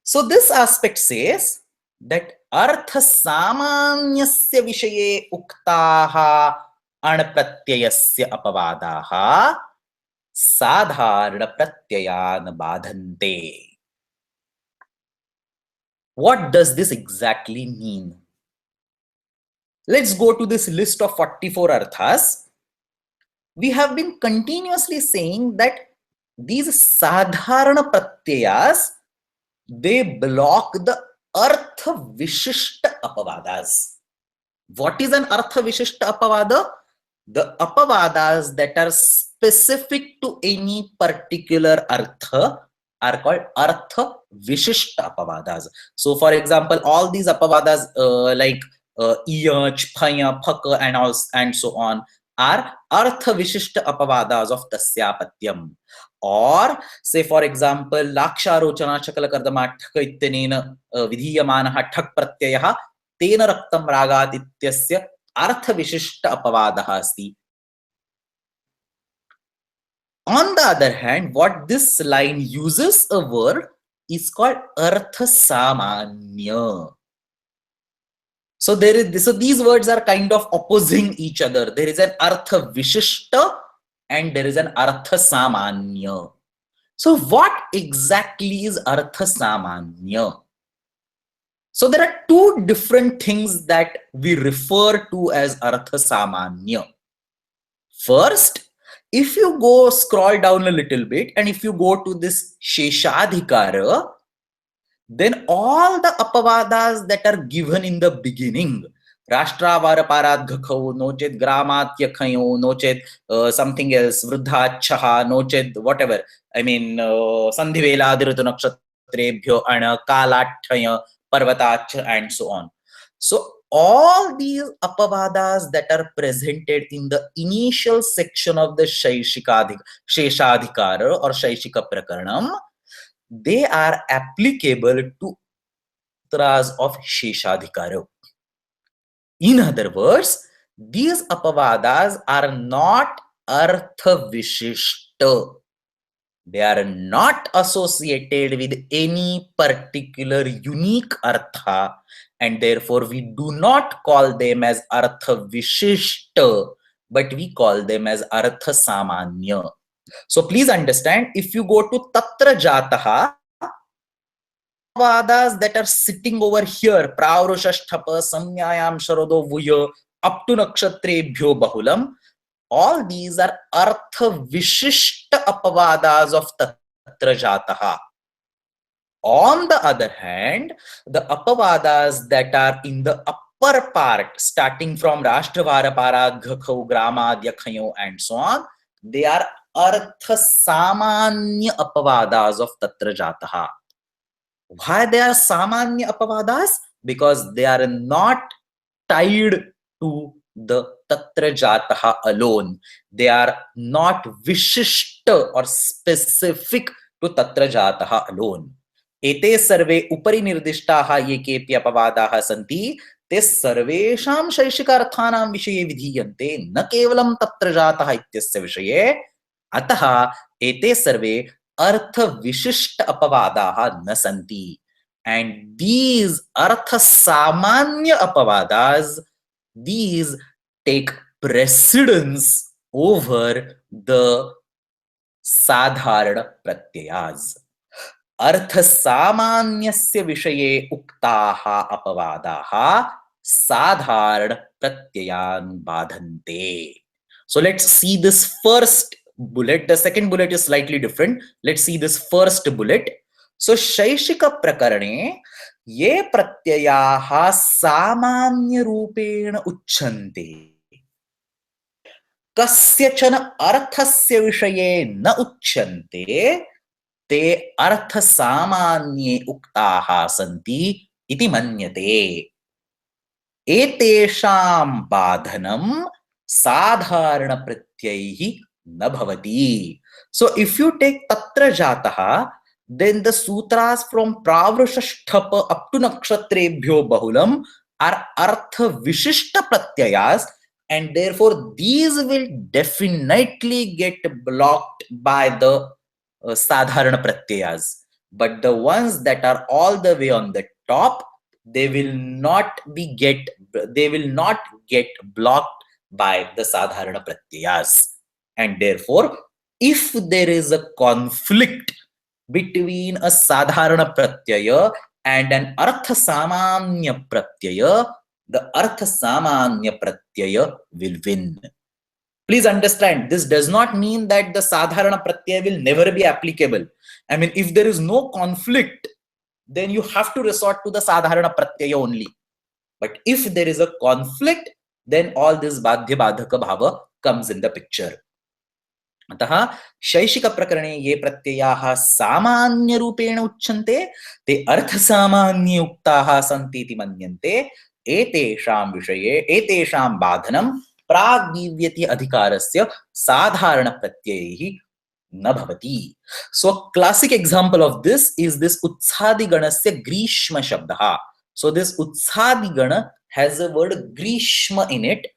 So this aspect says that artha samanyasya vishaye uktaha anpratyayasya apavadaha sadharana pratyayan badhante. What does this exactly mean? Let's go to this list of 44 arthas. We have been continuously saying that these sadharana pratyayas, they block the artha vishishta apavadas. What is an artha vishishta apavada? The apavadas that are specific to any particular artha are called artha vishishta apavadas. So for example, all these apavadas like iya, chphaya, phaka and so on are artha vishishta apavadas of tasyapatyam. Or say for example, laksharochana chakala kardamathaka ityanena vidhiyamanaha thak pratyayah tena raktam ragat ityasya artha vishishta apavadah asti. On the other hand, what this line uses a word is called artha samanya. So these words are kind of opposing each other. There is an artha vishishta and there is an artha samanya. So what exactly is artha samanya? So there are two different things that we refer to as artha samanya. First, if you go scroll down a little bit and if you go to this sheshadhikara, then all the apavadas that are given in the beginning, Rashtravar paradghakho, nochet gramatyakhyo, nochet something else, vruddhachaha, nochet whatever. I mean, sandhivela adhiratu nakshatrebhyo ana kalatthaya parvatacha and so on. So all these apavadas that are presented in the initial section of the Sheshadhikara or Shaishika Prakaranam, they are applicable to sutras of Sheshadhikara. In other words, these apavadas are not artha vishishta. They are not associated with any particular unique artha, and therefore we do not call them as artha vishishta, but we call them as artha samanya. So please understand, if you go to tatra jataha, apavadas that are sitting over here, pravrusasthapa, samyayam sharodo vuya, up to nakshatrebhyo bahulam, all these are artha vishishta apavadas of tatra jataha. On the other hand, the apavadas that are in the upper part, starting from Rashtravara Para, Ghakau, Grama, Dyakhayo, and so on, they are artha samanya apavadas of tatra jataha. Why they are samanya apavadas? Because they are not tied to the tatra jataha alone. They are not vishishta or specific to tatra jataha alone. एते सर्वे उपरि निर्दिष्टाः ये केऽपि अपवादाः सन्ति ते सर्वेषां शैक्षिकार्थानां विषये विधीयन्ते, न केवलं तत्र जातः इत्यस्य विषये. अतः एते सर्वे अर्थ विशिष्ट अपवादाः न सन्ति. And these artha samanya apavadas, these take precedence over the sadharana pratyayas. अर्थ सामान्यस्य विषये उक्ताः अपवादाः साधारण प्रत्ययान् बाधन्ते. So let's see this first bullet. The second bullet is slightly different. Let's see this first bullet. So शैक्षिक प्रकरणे ये प्रत्ययाः सामान्य रूपेण उच्यन्ते, कस्यचन अर्थस्य विषये न उच्यन्ते, ते अर्थ सामान्ये उक्ताः सन्ति इति मन्यते. एतेषां बाधनं साधारण प्रत्ययैः न भवति. So if you take tatra jataha, then the sutras from pravrusasthapa up to nakshatrebhyo bahulam are artha vishishta pratyayas, and therefore these will definitely get blocked by the sadharana pratyayas. But the ones that are all the way on the top, they will not get blocked by the sadharana pratyayas. And therefore, if there is a conflict between a sadharana pratyaya and an artha samanya pratyaya, the artha samanya pratyaya will win. Please understand, this does not mean that the sadharana pratyaya will never be applicable. I mean, if there is no conflict, then you have to resort to the sadharana pratyaya only. But if there is a conflict, then all this badhya badhaka bhava comes in the picture. अतः शैक्षिक प्रकरणे ये प्रत्ययाः सामान्य रूपेण उच्यन्ते ते अर्थ सामान्ये उक्ताः सन्ति इति मन्यन्ते. एतेषां विषये एतेषां बाधनं प्राग्दिव्यति अधिकारस्य साधारण प्रत्ययैः न भवति. So a classic example of this is this उत्सादिगणस्य ग्रीष्म शब्दः. So this उत्सादिगण has a word grishma in it,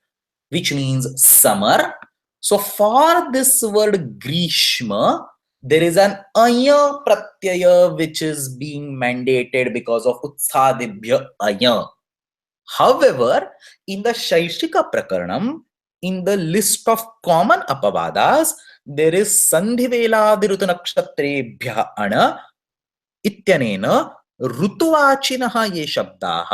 which means summer. So for this word grishma, there is an aya pratyaya which is being mandated because of utsadibhya aya. However, in the shaishika prakaranam, in the list of common apavadas, there is sandhiveladirut nakshatrebhya ana ityanena ऋतुवाचिनः ये शब्दाः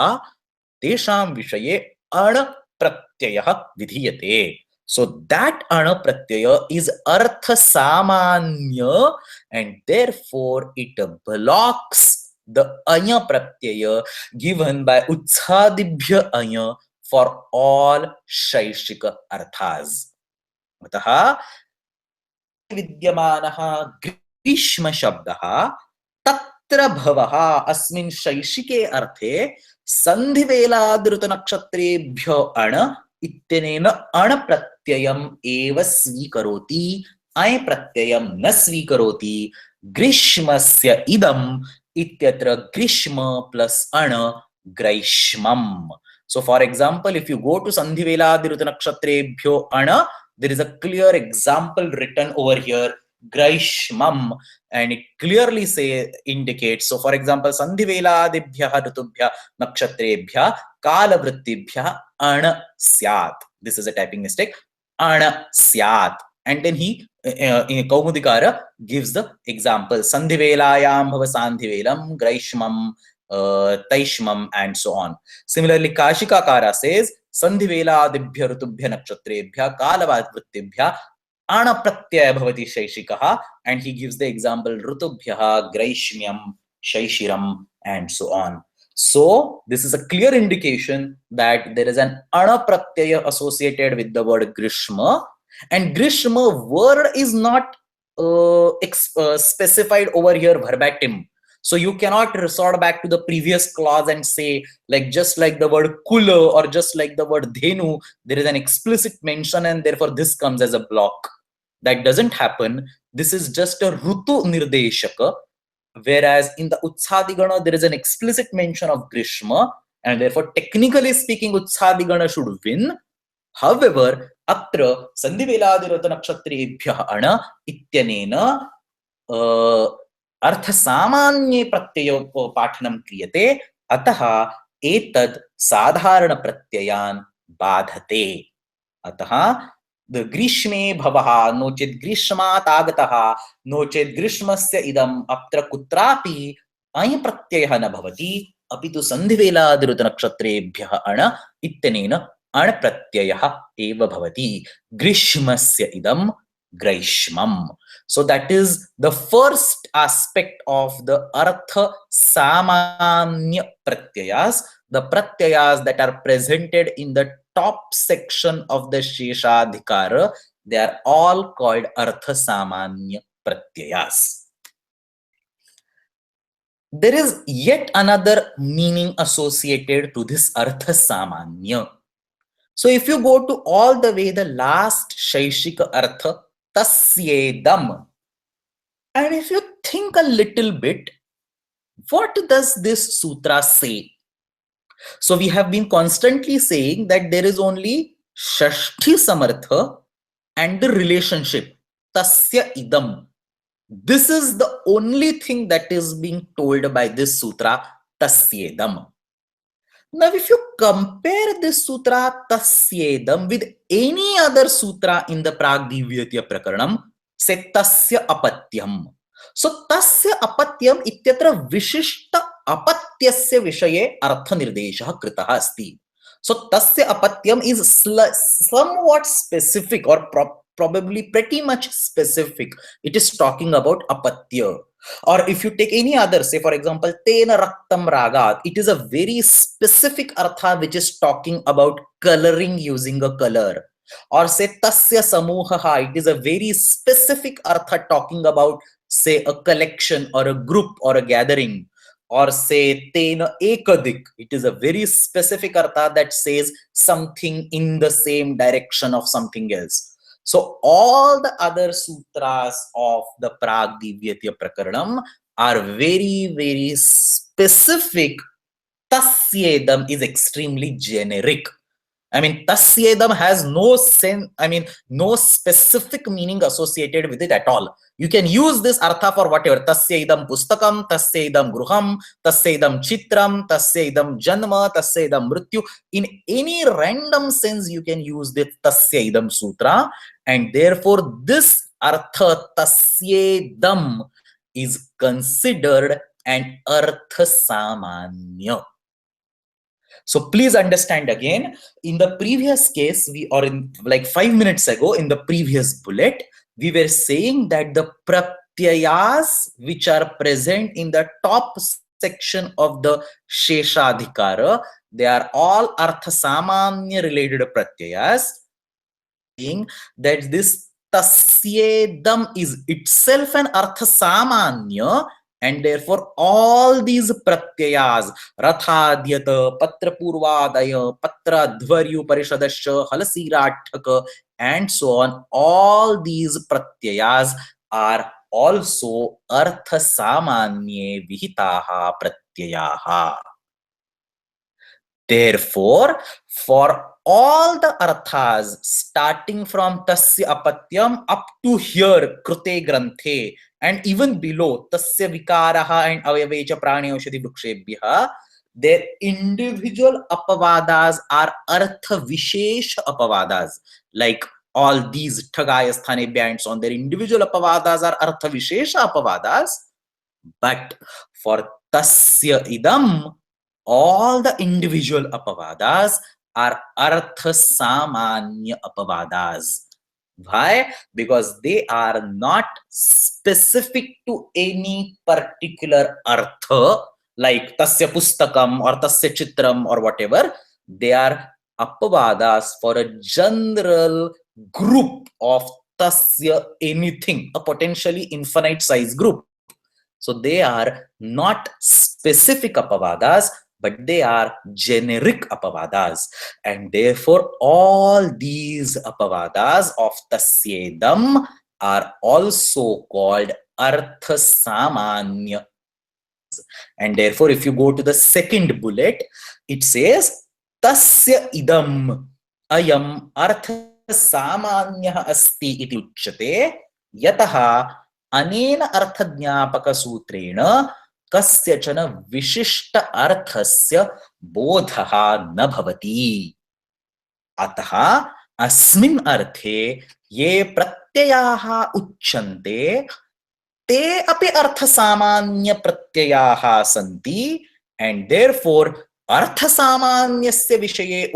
तेषां विषये अण प्रत्ययः विधीयते. So that ana pratyaya is artha samanya, and therefore it blocks the anya pratyaya given by utsadibhya anya for all shaishika arthas. अतः विद्यमानः ग्रीष्म शब्दः तत्र भवः अस्मिन् शैशिके अर्थे सन्धिवेलादृत नक्षत्रेभ्यो अण इत्यनेन अण प्रत्ययम् एव स्वीकरोति, अय प्रत्ययं न स्वीकरोति. ग्रीष्मस्य इदम् इत्यत्र ग्रीष्म प्लस अण ग्रैष्मम्. So for example, if you go to sandhiveladiruta nakshatrebhyo ana, there is a clear example written over here. graishmam, and it clearly indicates. So for example, sandhiveladibhyah ritubhyah nakshatrebhyah kalavrittibhyah ana syat. This is a typing mistake. Ana syat. And then he Kaumudikara gives the example. Sandhivelayam bhava sandhivelam graishmam taishmam, and so on. Similarly, Kashika Kara says sandhiveladibhyah ritubhyah nakshatrebhyah kalavrittibhyah anapratyaya bhavati shaishikaha, and he gives the example rutubhyah graishmyam shaishiram, and so on. So this is a clear indication that there is an anapratyaya associated with the word grishma, and grishma word is not specified over here verbatim. So you cannot resort back to the previous clause and say, like, just like the word kula or just like the word dhenu, there is an explicit mention and therefore this comes as a block. That doesn't happen. This is just a rutu nirdeshaka, whereas in the Utsadigana there is an explicit mention of Grishma, and therefore technically speaking Utsadigana should win. However, atra sandhiveladiratta nakshatrebhyah ana ityanena अर्थसामान्ये प्रत्ययो पाठनं क्रियते, अतः एतद् साधारण प्रत्ययान् बाधते. अतः ग्रीष्मे भवः no चेत् ग्रीष्मात् आगतः नो चेत् ग्रीष्मस्य इदम् अत्र कुत्रापि अयं प्रत्ययः न भवति, अपि तु सन्धिवेलादिऋतनक्षत्रेभ्यः अण इत्यनेन अण प्रत्ययः एव भवति. ग्रीष्मस्य इदं ग्रैष्मम्. So that is the first aspect of the artha samanya pratyayas, the pratyayas that are presented in the top section of the Sheshadhikara. They are all called artha samanya pratyayas. There is yet another meaning associated to this artha samanya. So if you go to all the way the last Shaishika artha, tasyedam, and if you think a little bit, what does this sutra say? So we have been constantly saying that there is only Shashti Samartha and the relationship tasya idam. This is the only thing that is being told by this sutra, tasyedam. Now, if you compare this sutra tasyedam with any other sutra in the Pragdivyatya Prakaranam, say tasya apatyam. So tasya apatyam ityatra vishishta apatyasya vishaye artha nirdeshah kritah asti. So tasya apatyam is somewhat specific or probably pretty much specific. It is talking about apatya. Or if you take any other, say for example, tena raktam ragat, it is a very specific artha which is talking about coloring using a color. Or say tasya samuhaha, it is a very specific artha talking about, say, a collection or a group or a gathering. Or say tena ekadik, it is a very specific artha that says something in the same direction of something else. So all the other sutras of the Pragdivyatya Prakaranam are very, very specific. Tasyedam is extremely generic. I mean, tasyedam has no sense, no specific meaning associated with it at all. You can use this artha for whatever. Tasyaidam pustakam, tasyaidam gruham, tasyaidam chitram, tasyaidam janma, tasyaidam mrityu. In any random sense, you can use this tasyaidam sutra, and therefore this artha tasyedam is considered an artha samanya. So please understand again, in the previous case, or in like 5 minutes ago, in the previous bullet, we were saying that the pratyayas which are present in the top section of the Sheshadhikara, they are all artha samanya related pratyayas, saying that this tasyedam is itself an artha samanya, and therefore all these pratyayas, rathadhyata, patra purvadaya, patra dhvaryu parishadasya, halasiratthaka, and so on, all these pratyayas are also artha samanye vihitaha pratyayaha. Therefore, for all the arthas starting from tasya apatyam up to here krute granthe and even below tasya vikaraha and avayecha prani aushadhi vrukshebhyah, their individual apavadas are artha vishesh apavadas. Like all these thagaya sthane bands on their individual apavadas are artha vishesha apavadas, but for tasya idam, all the individual apavadas are artha samanya apavadas. Why? Because they are not specific to any particular artha, like tasya pustakam or tasya chitram or whatever. They are apavadas for a general group of tasya anything, a potentially infinite size group. So they are not specific apavadas, but they are generic apavadas. And therefore, all these apavadas of tasyedam are also called artha samanya. And therefore, if you go to the second bullet, it says tasya idam ayam artha samanya asti iti uchyate yataha अनेन अर्थज्ञापक सूत्रेण कस्यचन विशिष्ट अर्थस्य बोधः न भवति. अतः अस्मिन् अर्थे ये प्रत्ययाः उच्यन्ते ते अपि अर्थसामान्य प्रत्ययाः सन्ति, and therefore अर्थसामान्यस्य विषये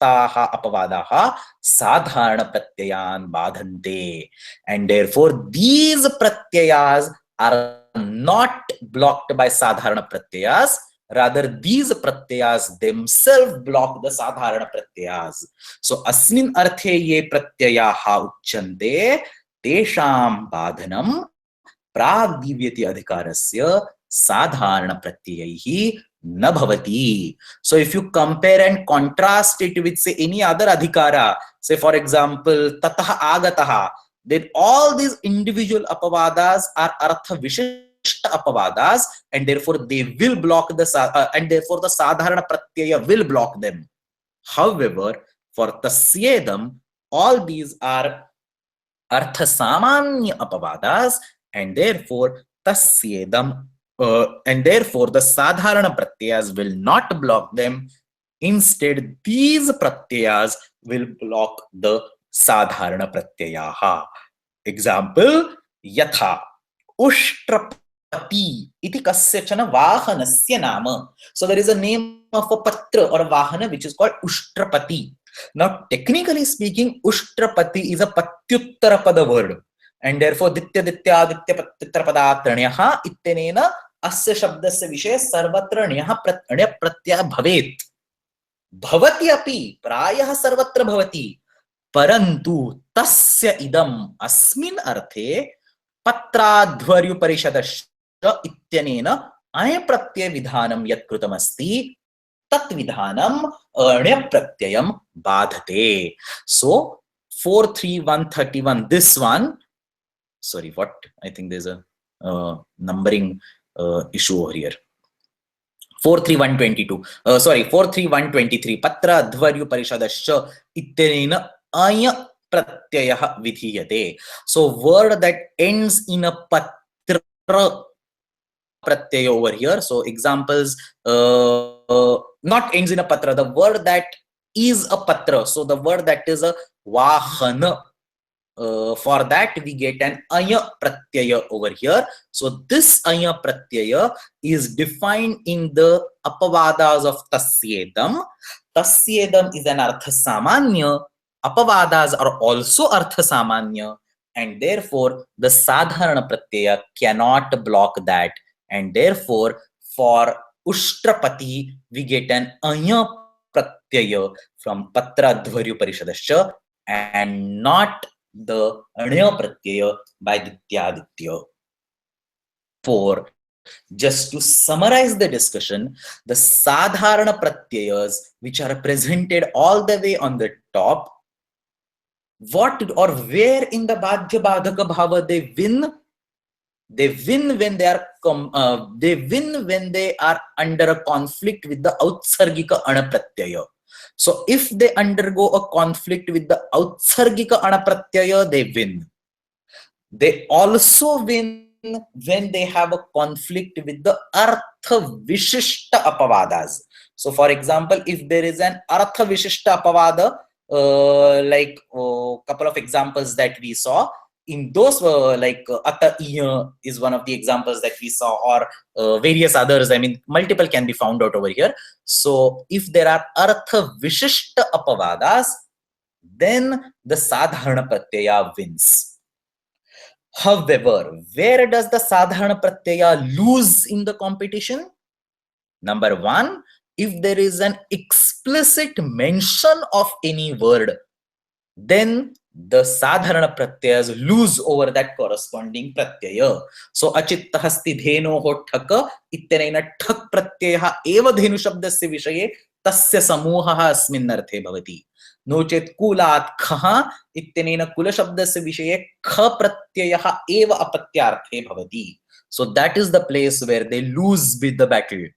apavadaha sadharana pratyayan badhante, and therefore these pratyayas are not blocked by sadharana pratyayas, rather these pratyayas themselves block the sadharana pratyayas. So asmin arthe ye pratyayaha uchyante tesham badhanam pragdivyati adhikarasya sadharana pratyayaihi na bhavati. So if you compare and contrast it with say any other adhikara, say for example tatah agataha, then all these individual apavadas are artha vishishta apavadas, and therefore they will block the and therefore the sadharana pratyaya will block them. However, for tasyedam, all these are artha samanya apavadas, and therefore tasyedam and therefore the sadharana pratyayas will not block them. Instead, these pratyayas will block the sadharana pratyayaha. Example, yatha ushtrapati iti kasyachana vahanasya nama. So there is a name of a patra or a vahana which is called ushtrapati. Now technically speaking, ushtrapati is a patyuttara pada word, and therefore ditya ditya ditya patyuttara padatranyah ittenena अस्य शब्दस्य विषये सर्वत्र ण्यः प्रत्ययः भवेत्. भवति अपि प्रायः सर्वत्र भवति, परन्तु तस्य इदम् अस्मिन् अर्थे पत्राध्वर्युपरिषदश्च इत्यनेन अण् प्रत्यय विधानं यत् कृतमस्ति तत् विधानम् अण् प्रत्ययं बाधते. So 43131, this one, sorry, what, I think there's a numbering issue over here. 43122 sorry 43123 patra adhvaryu parishadascha ittenena aya pratyayah vidhiyate. So word that ends in a patra pratyaya over here. So examples, not ends in a patra, the word that is a patra, so the word that is a vahana, for that we get an aya pratyaya over here. So this aya pratyaya is defined in the apavadas of tasyedam. Tasyedam is an artha samanya, apavadas are also artha samanya, and therefore the sadharana pratyaya cannot block that, and therefore for ushtrapati we get an aya pratyaya from patradhvaryu parishadascha and not the anya pratyaya by dityaditya. For just to summarize the discussion, the sadharana pratyayas which are presented all the way on the top, what or where in the badhya badhaka bhava they win? They win when they are under a conflict with the outsargika ana pratyaya. So if they undergo a conflict with the Autsargika Anapratyaya, they win. They also win when they have a conflict with the Artha Vishishta Apavadas. So for example, if there is an Artha Vishishta Apavada, like couple of examples that we saw, in those Atta Iya is one of the examples that we saw, or various others. I mean, multiple can be found out over here. So if there are Artha Vishishta Apavadas, then the Sadharana Pratyaya wins. However, where does the Sadharana Pratyaya lose in the competition? Number one, if there is an explicit mention of any word, then the Sadharana Pratyayas lose over that corresponding Pratyaya. So, achittahasti dhenoho thaka ityanena thak Pratyayaha eva dhenu shabdasya vishaye tasya samuhaha asminnarthe bhavati. नो चेत कुलात् खः इत्यनेन कुल शब्दस्य विषये ख प्रत्ययः एव अपत्यार्थे भवति. So that is the place where they lose with the battle.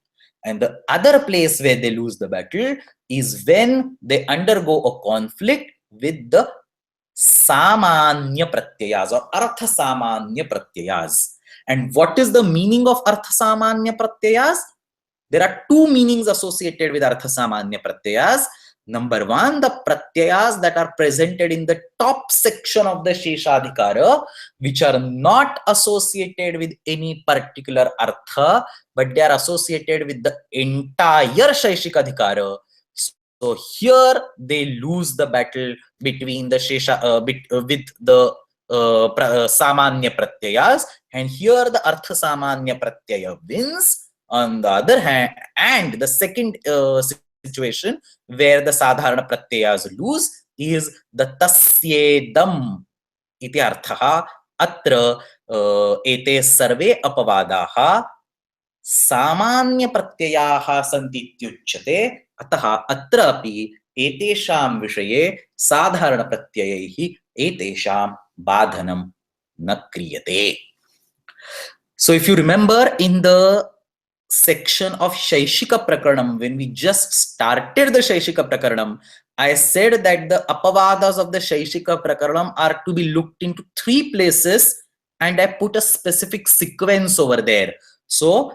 And the other place where they lose the battle is when they undergo a conflict with the samanya pratyayas or artha samanya pratyayas. And what is the meaning of artha samanya pratyayas? There are two meanings associated with artha samanya pratyayas. Number one, the pratyayas that are presented in the top section of the Sheshadhikara, which are not associated with any particular artha, but they are associated with the entire Shaishikadhikara. So here they lose the battle between the with the Samanya Pratyayas, and here the Artha Samanya Pratyaya wins. On the other hand, and the second situation where the Sadharana Pratyayas lose is the Tasyedam iti arthaha. Atra ete sarve apavadaha Samanya Pratyayaha santi ityuchyate. Ataha atra api etesham vishaye Sadharana Pratyayaihi etesham badhanam na kriyate. So if you remember in the section of Shaishika Prakaranam, when we just started the Shaishika Prakaranam, I said that the apavadas of the Shaishika Prakaranam are to be looked into three places, and I put a specific sequence over there. So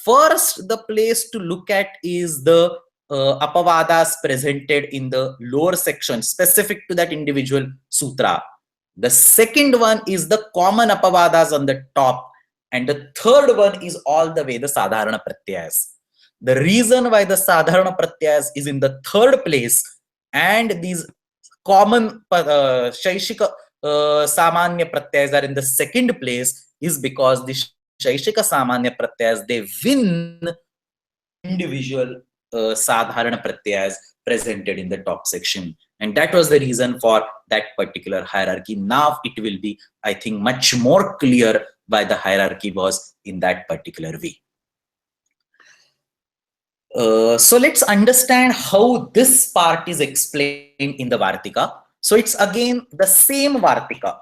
first, the place to look at is the apavadas presented in the lower section specific to that individual sutra. The second one is the common apavadas on the top. And the third one is all the way the Sadharana Pratyayas. The reason why the Sadharana Pratyayas is in the third place and these common Shaishika Samanya Pratyayas are in the second place is because the Shaishika Samanya Pratyayas, they win individual Sadharana Pratyayas presented in the top section. And that was the reason for that particular hierarchy. Now it will be, I think, much more clear why the hierarchy was in that particular way. So let's understand how this part is explained in the Vartika. So it's again the same Vartika.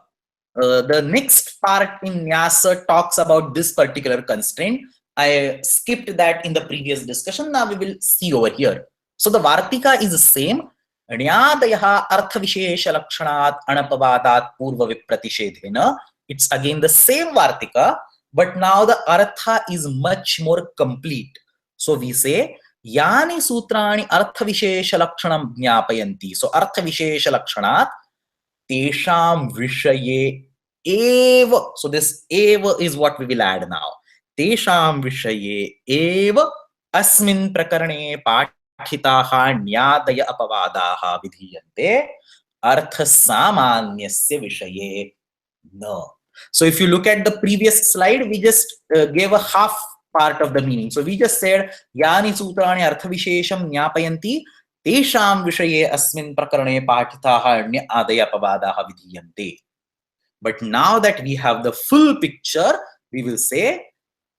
The next part in Nyaasa talks about this particular constraint. I skipped that in the previous discussion. Now we will see over here. So the Vartika is the same. Nyadayaha artha vishesha lakshanat anapavadat purva vipratishedhena. It's again the same Vartika, but now the artha is much more complete. So we say Yani sutrani artha vishesha lakshanam jnapayanti. So artha vishesha lakshanat tesham vishaye eva. So this eva is what we will add now. Tesham vishaye eva asmin prakarane pathitaha nyadaya apavadaha vidhiyante artha samanyasya vishaye no. So if you look at the previous slide, we just gave a half part of the meaning. So we just said Yani sutrani artha vishesham jnapayanti tesham vishaye asmin prakarane pathitaha nyadaya apavadaha vidhiyante. But now that we have the full picture, we will say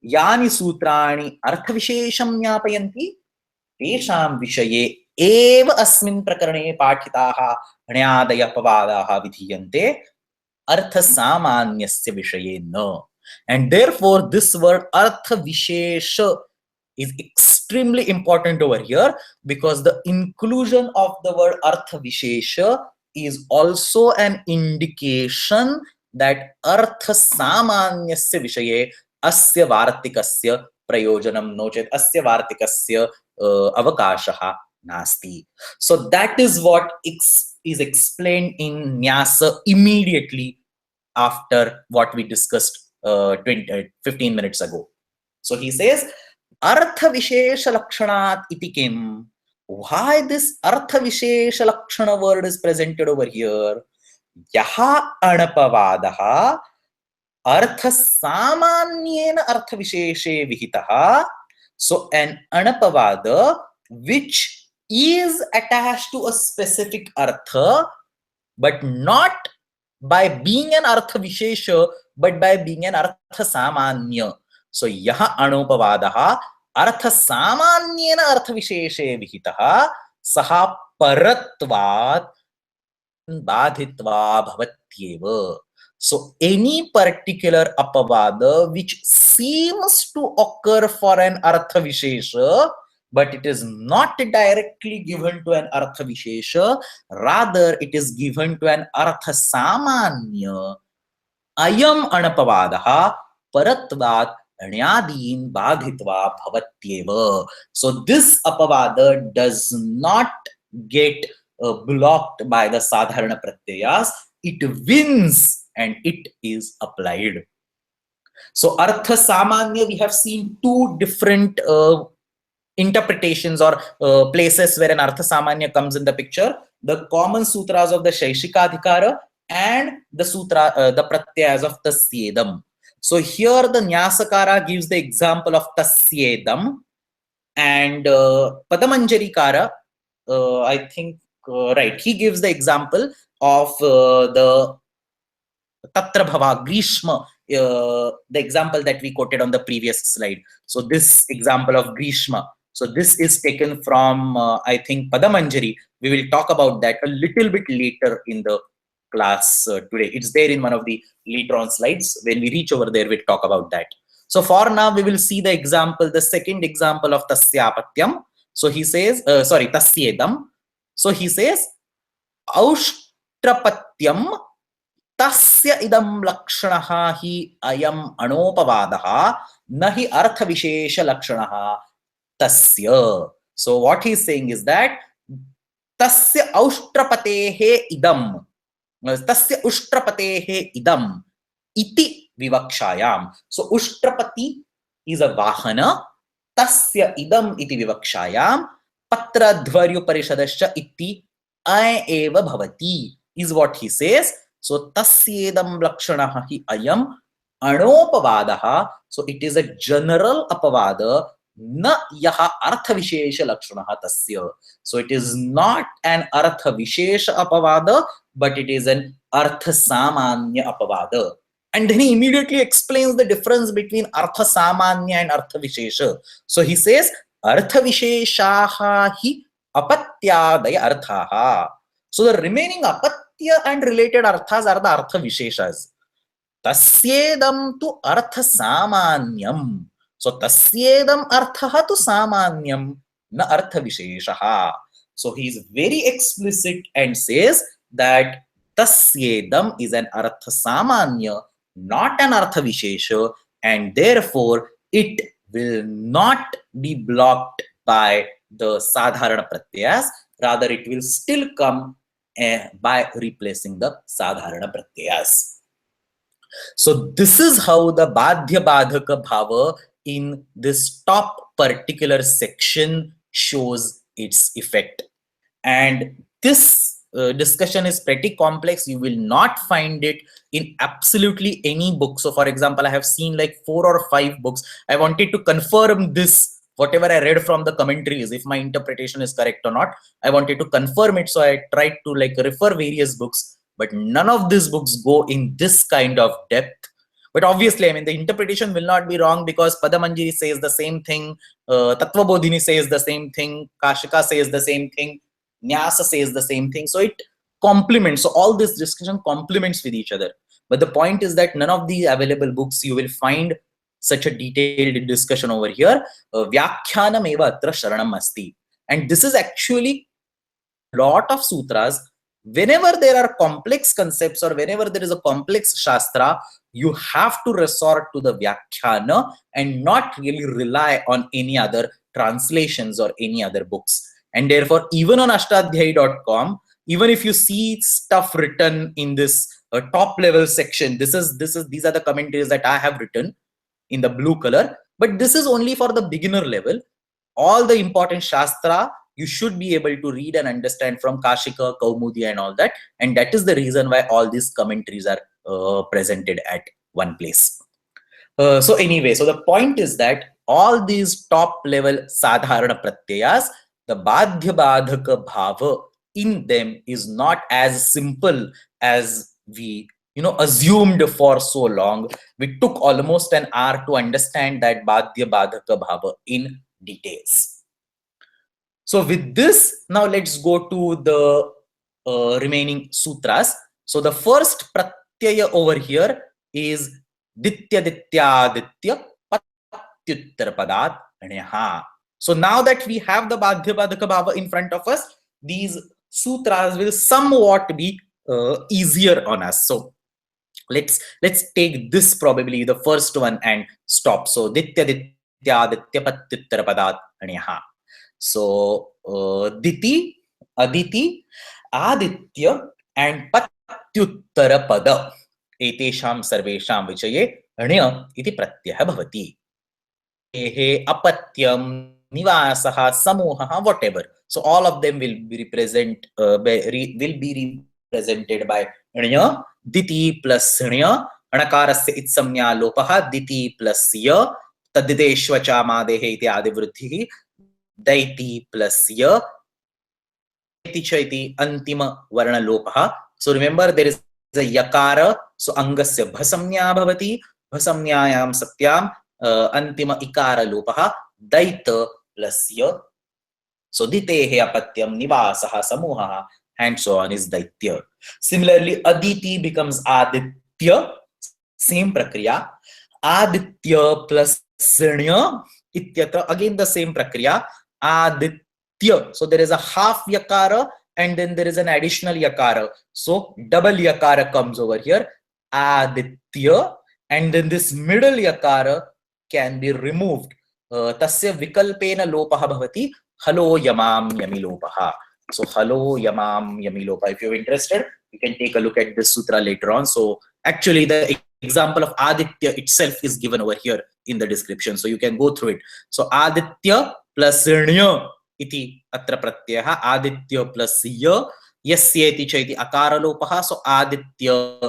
Yani sutrani artha vishesham jnapayanti tesham vishaye eva asmin prakarane pathitaha nyadaya apavadaha vidhiyante artha samanyasya vishaye no. And therefore this word artha vishesha is extremely important over here, because the inclusion of the word artha vishesha is also an indication that artha samanyasya vishaye asya vartikasya prayojanam nochet asya vartikasya avakashaha nasti. So that is what is explained in Nyasa immediately after what we discussed 15 minutes ago. So he says, Artha Vishesha Lakshanat iti kim. Why this Artha Vishesha Lakshana word is presented over here? Yaha Anapavadaha Artha Samanyena Artha Visheshe Vihitaha. So an Anapavada which is attached to a specific Artha, but not by being an Artha Vishesha, but by being an Artha Samanya. So yaha Anupavadaha Artha Samanyena Artha Visheshe Vihitaha Saha Paratvat Badhitva Bhavatyeva. So any particular apavada which seems to occur for an Artha Vishesha, but it is not directly given to an Artha Vishesha, rather it is given to an Artha Samanya. Ayam Anapavadaha Paratvat Anyadin Badhitva Bhavatyeva. So this apavada does not get blocked by the Sadharana Pratyayas. It wins and it is applied. So Artha Samanya, we have seen two different interpretations or places where an Artha Samanya comes in the picture. The common sutras of the Shaishikadhikara and the sutra, the Pratyayas of Tasyedam. So here the Nyasakara gives the example of Tasyedam, and Padamanjari Kara, I think, right, he gives the example of the Tatrabhava, Grishma, the example that we quoted on the previous slide. So this example of Grishma, so this is taken from, I think, Padamanjari. We will talk about that a little bit later in the class today. It's there in one of the later on slides. When we reach over there, we'll talk about that. So for now, we will see the example, the second example of Tasyapatyam. So he says, Tasyedam. So he says, Aushtrapatyam Tasya idam lakshanaha hi ayam anopavadaha nahi artha vishesha lakshanaha tasya. So what he's saying is that tasya aushtrapatehe idam, tasya ushtrapatehe idam iti vivakshayam. So ushtrapati is a vahana, tasya idam iti vivakshayam patradhvaryu parishadascha iti eva bhavati is what he says. So tasyedam lakshanaha hi ayam anopavadaha. So it is a general apavada, na yaha artha vishesha lakshanaha tasya. So it is not an artha vishesha apavada, but it is an artha samanya apavada. And then he immediately explains the difference between artha samanya and artha vishesha. So he says artha visheshaha hi apatyadaya arthaha. So the remaining apatya and related arthas are the artha visheshas. Tasyedam tu artha samanyam. So tasyedam artha tu samanyam na artha visheshaha. So he is very explicit and says that tasyedam is an artha samanya, not an artha vishesha, and therefore it will not be blocked by the sadharana pratyayas. Rather, it will still come by replacing the sadharana pratyayas. So this is how the badhya badhaka bhava in this top particular section shows its effect. And this discussion is pretty complex. You will not find it in absolutely any book. So for example, I have seen like 4 or 5 books. I wanted to confirm this, whatever I read from the commentaries, if my interpretation is correct or not. I wanted to confirm it, so I tried to like refer various books, but none of these books go in this kind of depth. But obviously, I mean, the interpretation will not be wrong, because Padamanjari says the same thing, Tattvabodhini says the same thing, Kashika says the same thing, Nyaas says the same thing. So it complements. So all this discussion complements with each other. But the point is that none of the available books you will find such a detailed discussion over here. Vyakhyanam eva atra sharanam asti. And this is actually a lot of sutras. Whenever there are complex concepts or whenever there is a complex shastra, you have to resort to the Vyakhyana and not really rely on any other translations or any other books. And therefore, even on ashtadhyayi.com, even if you see stuff written in this top level section, these are the commentaries that I have written in the blue color, but this is only for the beginner level. All the important shastra you should be able to read and understand from Kashika, Kaumudi and all that. And that is the reason why all these commentaries are presented at one place. So anyway, so the point is that all these top level sadharana pratyayas, the badhya badhaka bhava in them is not as simple as we assumed for so long. We took almost an hour to understand that badhya badhaka bhava in details. So with this, now let's go to the remaining sutras. So the first pratyaya over here is ditya ditya ditya patyuttara padat nyaha. So now that we have the badhya badhaka bhava in front of us, these sutras will somewhat be easier on us. So let's take this, probably the first one, and stop. So ditya ditya ditya patyuttara padat nyaha. So Diti, Aditi, Aditya and Patyuttara Pada etesham sarvesham vichaye anya iti pratyah bhavati. Ehe apatyam nivasaha samohaha, whatever. So all of them will be represented by anya. Diti plus anya, anakarasya itsamnya lopaha, diti plus ya, tadditeshvacha madehe iti adivruddhihi, daiti plus ya, iti antima varna lopaha. So remember, there is a yakara, so angasya bhasamnya bhavati, bhasamnyayam satyam antima ikara lopaha, daita plus ya. So ditehe apatyam nivasaha samohaha and so on is daitya. Similarly, aditi becomes aditya, same prakriya. Aditya plus sanya ityatra, again the same prakriya. Aditya, so there is a half yakara and then there is an additional yakara, so double yakara comes over here, aditya, and then this middle yakara can be removed. Tasya vikalpena lopaha bhavati, halo yamam yami lopaha. So halo yamam yami lopaha. If you're interested, you can take a look at this sutra later on. So actually the example of aditya itself is given over here in the description, so you can go through it. So aditya plus nya iti atra pratyaha, aditya plus ya, yasyeti chaiti akara lopaha, so aditya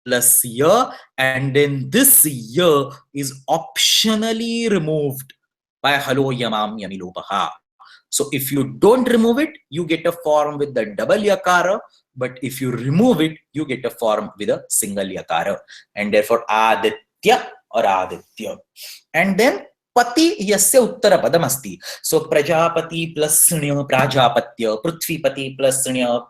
plus ya, and then this ya is optionally removed by halo yamam yami lopaha. So if you don't remove it, you get a form with the double yakara, but if you remove it, you get a form with a single yakara, and therefore aditya or aditya. And then pati yasya uttara padam asti. So prajapati plus snya prajapatya, prithvipati plus snya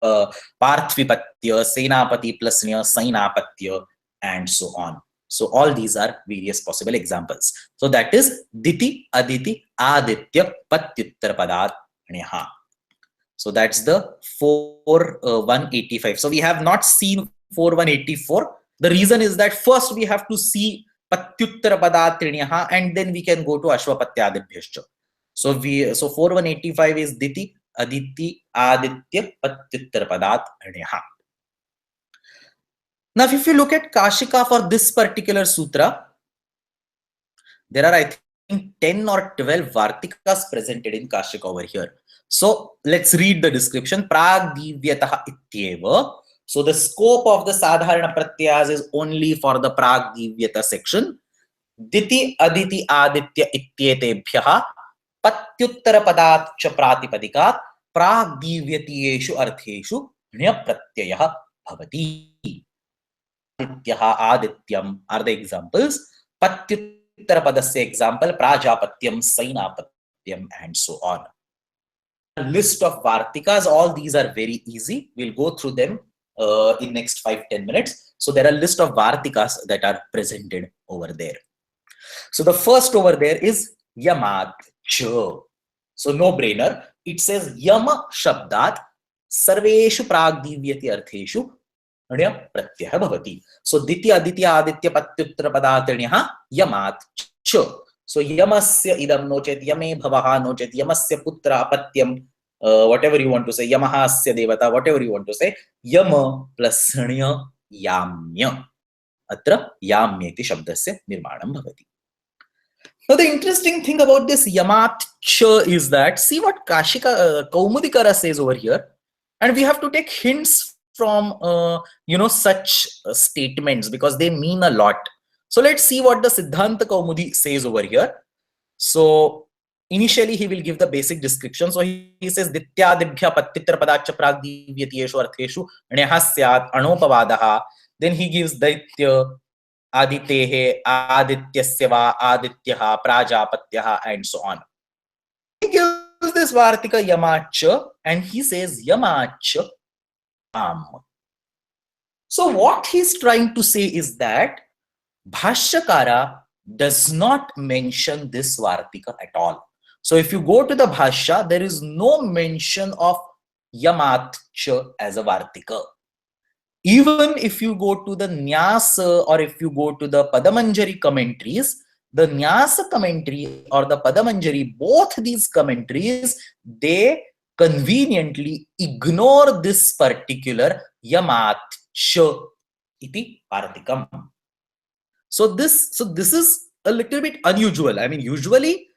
parthvipatya, senapati plus snya sainapatya, and so on. So all these are various possible examples. So that is diti, aditi, aditya, patyuttara padat nyaha. So that's the 4185. So we have not seen 4184. The reason is that first we have to see patyuttara padat nyaha and then we can go to ashvapatyadibhyascha. So 4185 is diti, aditi, aditya, patyuttara padat nyaha. Now, if you look at Kashika for this particular sutra, there are, I think, 10 or 12 Vartikas presented in Kashika over here. So let's read the description. Pragdivyataha ityeva. So the scope of the Sadharana Pratyas is only for the Pragdivyata section. Diti, aditi, aditya ityetebhyaha patyuttara padat cha pratipadika pragdivyatiyeshu artheshu nya pratyayah bhavati. Adityaha, adityam are the examples. Patyuttara padasya example, prajapatyam, sainapatyam, and so on. A list of Vartikas, all these are very easy. We'll go through them in next 5-10 minutes. So there are a list of Vartikas that are presented over there. So the first over there is yamat cha. So no brainer. It says yama shabdat sarveshu pragdivyati artheshu ण्य प्रत्ययः भवति. So द्वितीय अद्वितीय Aditya पत्युत्तर पदातण्यः yamat च. So yamasya idam no chet yame bhavaha no chet yamasya putra apatyam, whatever you want to say, yamahasya devata, whatever you want to say, yama plus ण्य yamya. अत्र याम्येति शब्दस्य निर्माणं भवति. Now the interesting thing about this yamat cha is that, see what Kashika Kaumudikara says over here, and we have to take hints from such statements because they mean a lot. So let's see what the Siddhanta Kaumudi says over here. So initially he will give the basic description. So he says dityadibhya pattitra padacha pragdivyatiyeshu artheshu ण्यः स्यात् अणोपवादः. Then he gives daitya, aditehe, adityasya va, adityah, prajapatyah, and so on. He gives this vartika yamacha and he says yamacha am. So what he's trying to say is that Bhashyakara does not mention this vartika at all. So if you go to the Bhashya, there is no mention of yamatcha as a vartika. Even if you go to the Nyaas or if you go to the Padamanjari commentaries, the Nyaas commentary or the Padamanjari, both these commentaries, they conveniently ignore this particular yamat ch iti partikam. So this is a little bit unusual. I mean, usually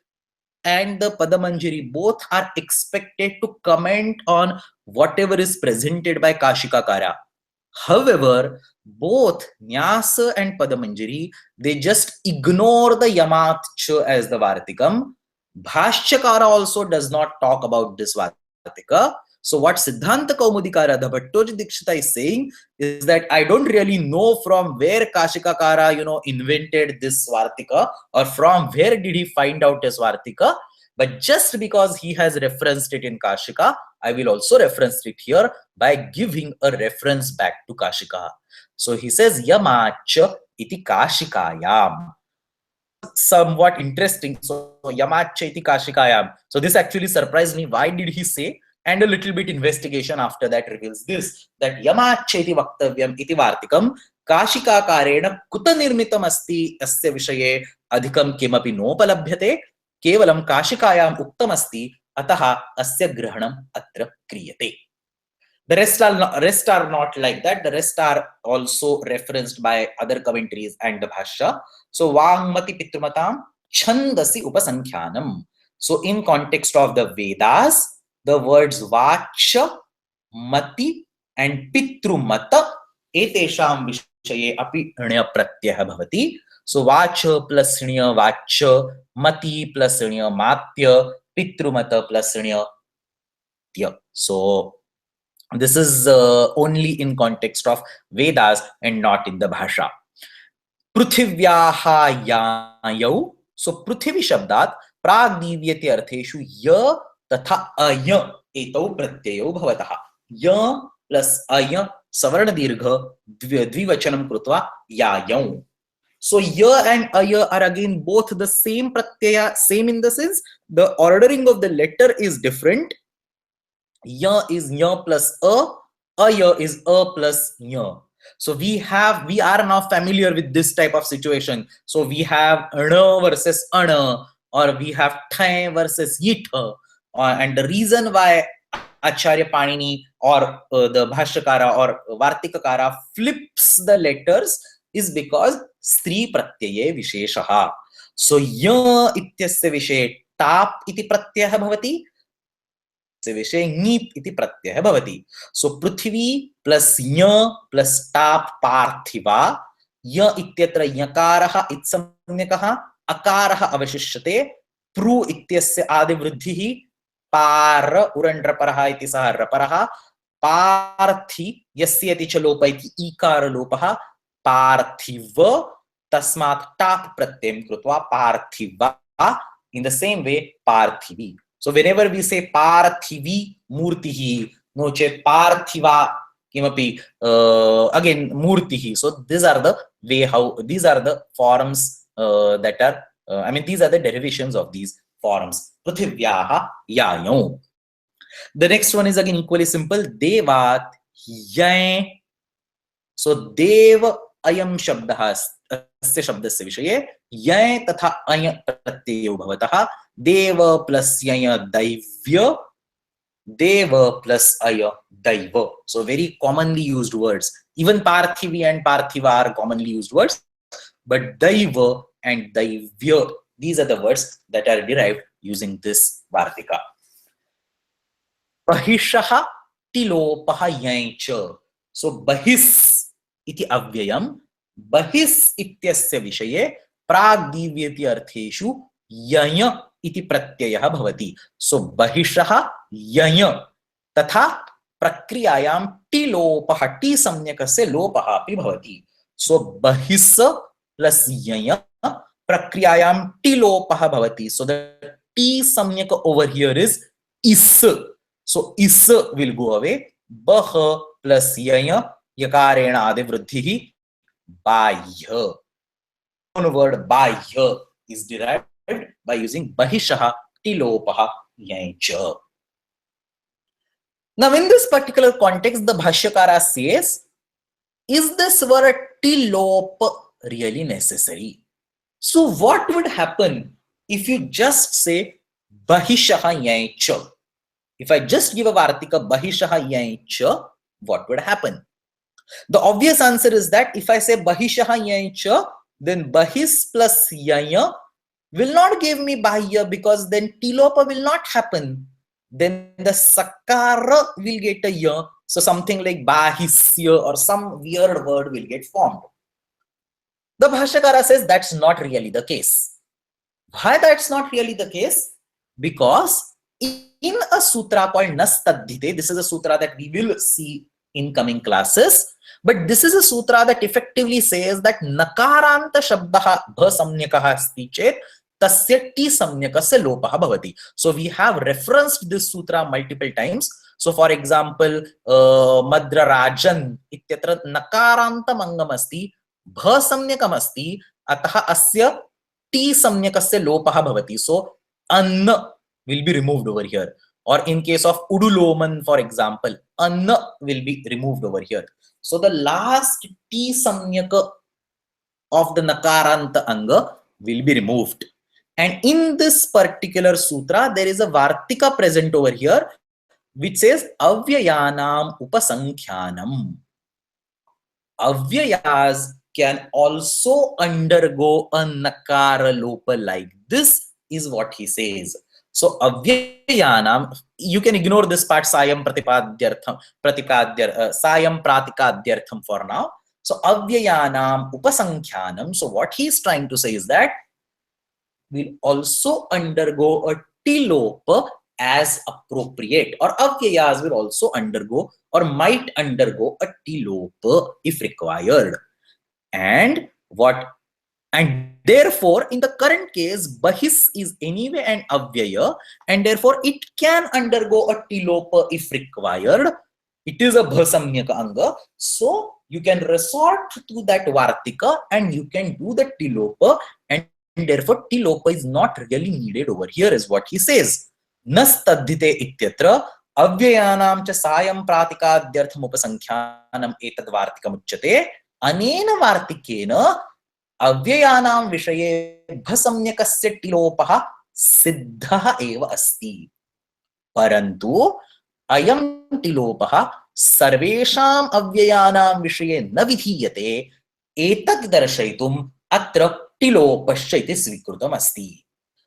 and the Padamanjari both are expected to comment on whatever is presented by Kashikakara. However, both Nyaasa and Padamanjari, they just ignore the yamat cha as the vartikam. Bhashyakara also does not talk about this vartika. So what Siddhanta Kaumudikara, the Bhattoji Dikshita is saying is that I don't really know from where Kashikakara, invented this vartika or from where did he find out this vartika. But just because he has referenced it in Kashika, I will also reference it here by giving a reference back to Kashika. So he says yamacha iti kashikayam. Somewhat interesting. So yamacha iti kashikayam. So this actually surprised me. Why did he say? And a little bit investigation after that reveals this, that yamacha iti vaktavyam iti vartikam kashikakarena kuta nirmitam asti asya vishaye adhikam kimapi nopalabhyate केवलम काशिकायाम उक्तम अस्ति अतः अस्य ग्रहणम अत्र क्रियते. The rest are not like that. The rest are also referenced by other commentaries and the Bhashya. So Vangmati Pitrumatam Chandasi Upasankhyanam. So in context of the Vedas, the words Vacha, Mati and Pitrumata etesham vishaye api ण्य pratyah bhavati. So vacha plus ण्य vacha, mati plus ण्य matya, pitrumata plus ण्य tya. So this is only in context of Vedas and not in the Bhasha. Prithivyaha yayau. So prithvi shabdat pragdivyati artheshu ya tatha aya etau pratyayau bhavatah. Ya plus aya savarna dirgha dvivachanam krutva yayau. So ya and aya are again both the same pratyaya, same in the sense the ordering of the letter is different. Ya is nya plus aya is plus nya. So we are now familiar with this type of situation. So we have ana versus ana, or we have thai versus yit. And the reason why Acharya Panini or the Bhashyakara or Vartikakara flips the letters is because Stri Pratyaye Visheshaha. So ya ityasya vishe tap iti pratyah bhavati. Vishe nit iti pratyah bhavati. So Prithvi plus nya plus tap parthiva. Ya ityatra yakaraha itsamnyakaha akaraha avashishyate. Pru ityasya adivruddhihi par urandraparaha iti saharaparaha. Parthi yasyati chalopa iti ikara lopaha. Parthiva tasmat tap pratyam krutva parthiva. In the same way, parthivi. So whenever we say parthivi murtihi, no chet parthiva kimapi, again murtihi. So these are the way how, these are the forms that are, these are the derivations of these forms. Prithivyaha yayo. The next one is again equally simple. Devat yay. So dev ayam shabdah asya shabdasya vishaye yay tatha aya pratyayo bhavatah dev plus yaya daivya deva plus aya daiva. So very commonly used words. Even parthivi and parthiva are commonly used words, but daiva and daivya, these are the words that are derived using this vartika. Bahishaha tilopaha yancha. So bahis iti avyayam, bahis ityasya vishaye pragdivyati artheshu yaya iti pratyayah bhavati. So bahishaha yaya तथा प्रक्रियायां टी लोपः T सम्यकस्य लोपः अपि भवति. So बहिस् plus यय प्रक्रियायां टी लोपः भवति. So the टी सम्यक over here is इस्. So इस् will go away. बह plus यय यकारेण आदिवृद्धिः बाह्य. One word बाह्य is derived by using बहिषः टी लोपः यञ्च. Now, in this particular context, the Bhashyakara says, is this word tilop really necessary? So, what would happen if you just say Bahishaha yancha? If I just give a Vartika Bahishaha yancha, what would happen? The obvious answer is that if I say Bahishaha yancha, then Bahis plus yaya will not give me Bahya, because then tilopa will not happen. Then the sakara will get a ya, so something like bahisya or some weird word will get formed. The Bhashyakara says that's not really the case. Why that's not really the case? Because in a sutra called Taddhita, this is a sutra that we will see in coming classes, but this is a sutra that effectively says that nakaranta shabdaha bha samnyakaha asti chet tasya ti samnyakasya lopaha bhavati. So we have referenced this sutra multiple times. So for example, madra rajan ityatra nakaranta mangam asti bha samnyakam asti ataha asya ti samnyakasya lopaha bhavati. So anna will be removed over here. Or in case of uduloman, for example, anna will be removed over here. So the last ti samnyaka of the nakaranta anga will be removed. And in this particular sutra, there is a vartika present over here, which says avyayanam upasankhyanam. Avyayas can also undergo a nakara lopa like this, is what he says. So avyayanam, you can ignore this part, sayam pratipadyartham, sayam pratikadhyartham for now. So avyayanam upasankhyanam. So what he is trying to say is that will also undergo a tilopa as appropriate, or avyayas will also undergo or might undergo a tilopa if required. And therefore, in the current case, bahis is anyway an avyaya, and therefore it can undergo a tilopa if required. It is a bhasamnyaka anga, so you can resort to that vartika and you can do the tilopa, and therefore tilopa is not really needed over here, is what he says. Nastadhite ityatra avyayanam cha sayam pratikadhyartham upasankhyanam etad vartikam uchyate. Anena vartikena avyayanam vishaye bhasamnyakasya tilopaha siddha eva asti. Parantu ayam tilopaha sarvesham avyayanam vishaye na vidhiyate etad darshaitum atra tilopasya iti svikrutam asti.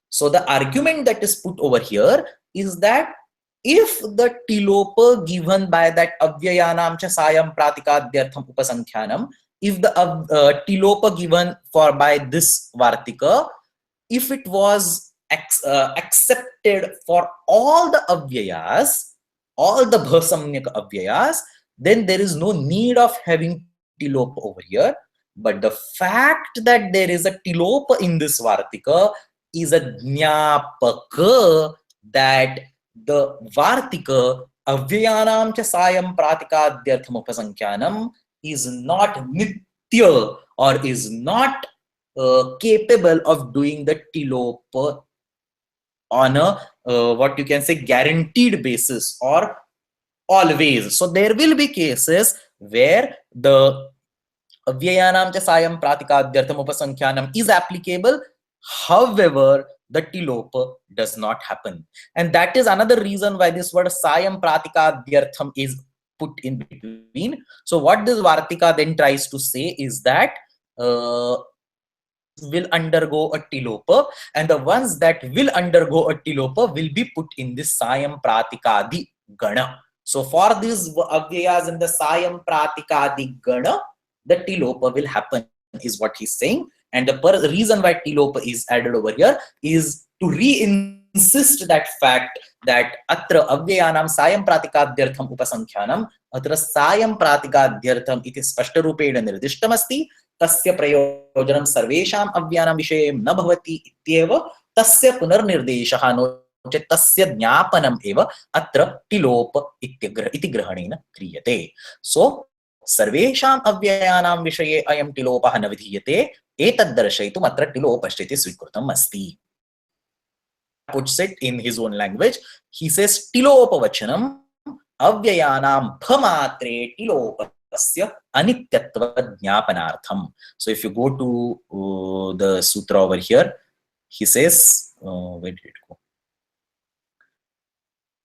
So the argument that is put over here is that if the tilopa given by that avyayanam cha sayam pratikadhyartham upasankhyanam, if the tilopa given for by this vartika, if it was accepted for all the avyayas, all the bhasamnyaka avyayas, then there is no need of having tilopa over here. But the fact that there is a tilopa in this vartika is a jnapaka that the vartika avyayanam cha sayam pratikadhyartham upasankhyanam is not nitya or is not capable of doing the tilopa on a what you can say guaranteed basis or always. So there will be cases where the Avyayanam cha sayam pratikadhyartham upasankhyanam is applicable. However, the tilopa does not happen. And that is another reason why this word sayam pratikadhyartham is put in between. So what this Vartika then tries to say is that will undergo a tilopa, and the ones that will undergo a tilopa will be put in this sayam pratikadi gana. So for these avyayas in the sayam pratikadi gana, the tilopa will happen, is what he's saying. And the reason why tilopa is added over here is to re-insist that fact that atra avyayanam sayam pratikadhyartham upasankhyanam atra sayam pratikadhyartham iti spashtarupena nirdishtam asti तस्य प्रयोजनं सर्वेषाम् अव्यानां विषये न भवति इत्येव तस्य पुनर्निर्देशः no चेत् तस्य ज्ञापनम् एव अत्र टिलोप इति ग्रहणेन क्रियते. सो सर्वेषाम् अव्ययानां विषये अयं टिलोपः न विधीयते, एतद् दर्शयितुम् अत्र टिलोपश्चेति स्वीकृतम् अस्ति. Puts it in his own language. He says tilopavachanam avyayanaam bhamatre tilopa anityatva jnapanartham. So if you go to the sutra over here, he says, where did it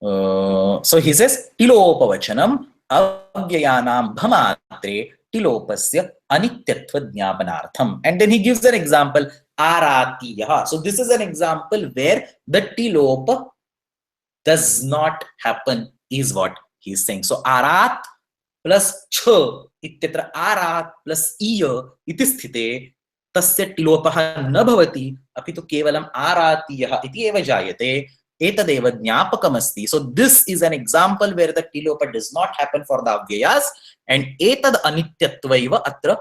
go? So he says tilopavachanam avyayanam bhamatre tilopasya anityatva jnapanartham. And then he gives an example, aratiyaha. So this is an example where the tilopa does not happen, is what he is saying. So arat plus cha ityatra arat plus iya iti sthite tasya tilopaha na bhavati apitu kevalam aratiyaha iti eva jayate etadeva jnapakam asti. So this is an example where the tilopa does not happen for the avyayas, and etad anityatva atra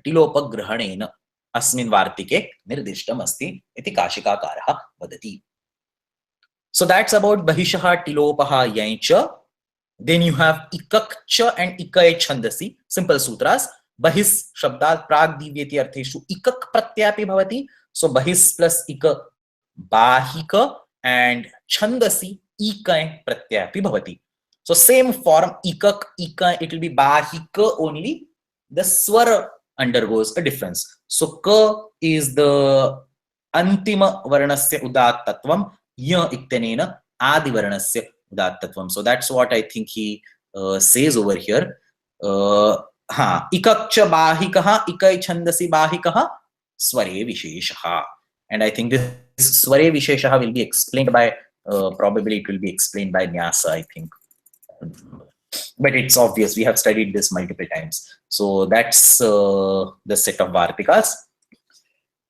tilopa grahanena अस्मिन् वार्तिके निर्दिष्टम् अस्ति इति काशिकाकारः वदति. So that's about bahishah tilopah yancha. Then you have ikakcha and ikay chandasi, simple sutras. Bahis shabdat prag divyeti artheshu ikak pratyapi bhavati. So bahis plus ika bahika and chandasi ikay pratyapi bhavati. So same form ikak ikay, it will be bahika only, the swara undergoes a difference. So ka is the antima varnasya udattatvam, ya iktenena adi varnasya udattatvam. So that's what I think he says over here. Ikakcha bahikaha ikai chandasi bahikaha sware visheshaha. And I think this sware visheshaha will be explained by probably it will be explained by Nyaasa, I think. But it's obvious, we have studied this multiple times. So that's the set of Vartikas.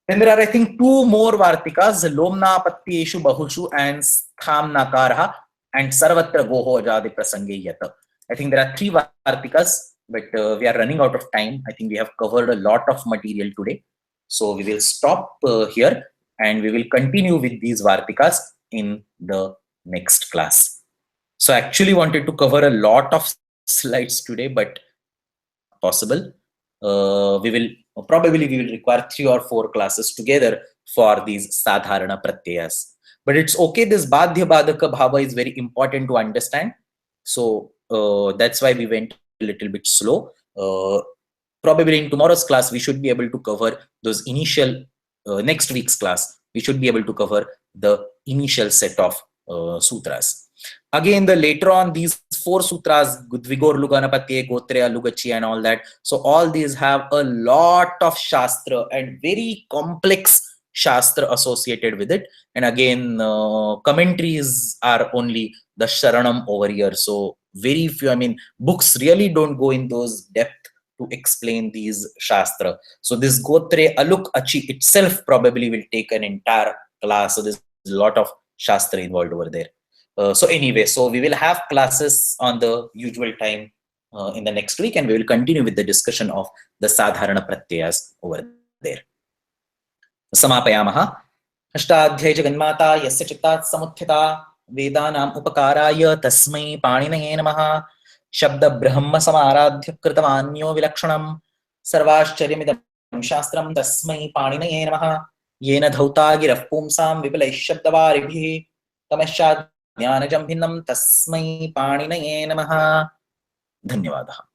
Then there are, I think, two more Vartikas, Lomna Patyeshu Bahushu and Sthamnakarha and Sarvatra Goho Ajadi Prasange Yata. I think there are three Vartikas, but we are running out of time. I think we have covered a lot of material today. So we will stop here and we will continue with these Vartikas in the next class. So I actually wanted to cover a lot of slides today, but possible. We will require 3 or 4 classes together for these sadharana pratyayas. But it's okay. This badhya badaka bhava is very important to understand. So that's why we went a little bit slow. Probably in tomorrow's class, we should be able to cover those initial, next week's class, we should be able to cover the initial set of sutras. Again, later on, these 4 sutras, Dvigor Luganapatye, Gotreya, Lugachi and all that. So all these have a lot of shastra and very complex shastra associated with it. And again, commentaries are only the Sharanam over here. So very few, I mean, books really don't go in those depth to explain these shastra. So this Gotre Aluk Achi itself probably will take an entire class. So there's a lot of shastra involved over there. So anyway, so we will have classes on the usual time in the next week, and we will continue with the discussion of the sadharana pratyayas over there. Samapayamaha. Ashtadhyayi jaganmata yasya chittat samuttita vedanam upakaraya tasmai paninaye namaha shabda brahma samaradhya kritamanyo vilakshanam sarvascharya शास्त्रं तस्मै पाणिनये नमः। येन धौता गिरः पुंसां विपुलैः शब्दवारिभिः तमश्चात् ज्ञानजं भिन्नं तस्मै पाणिनये नमः। धन्यवादः।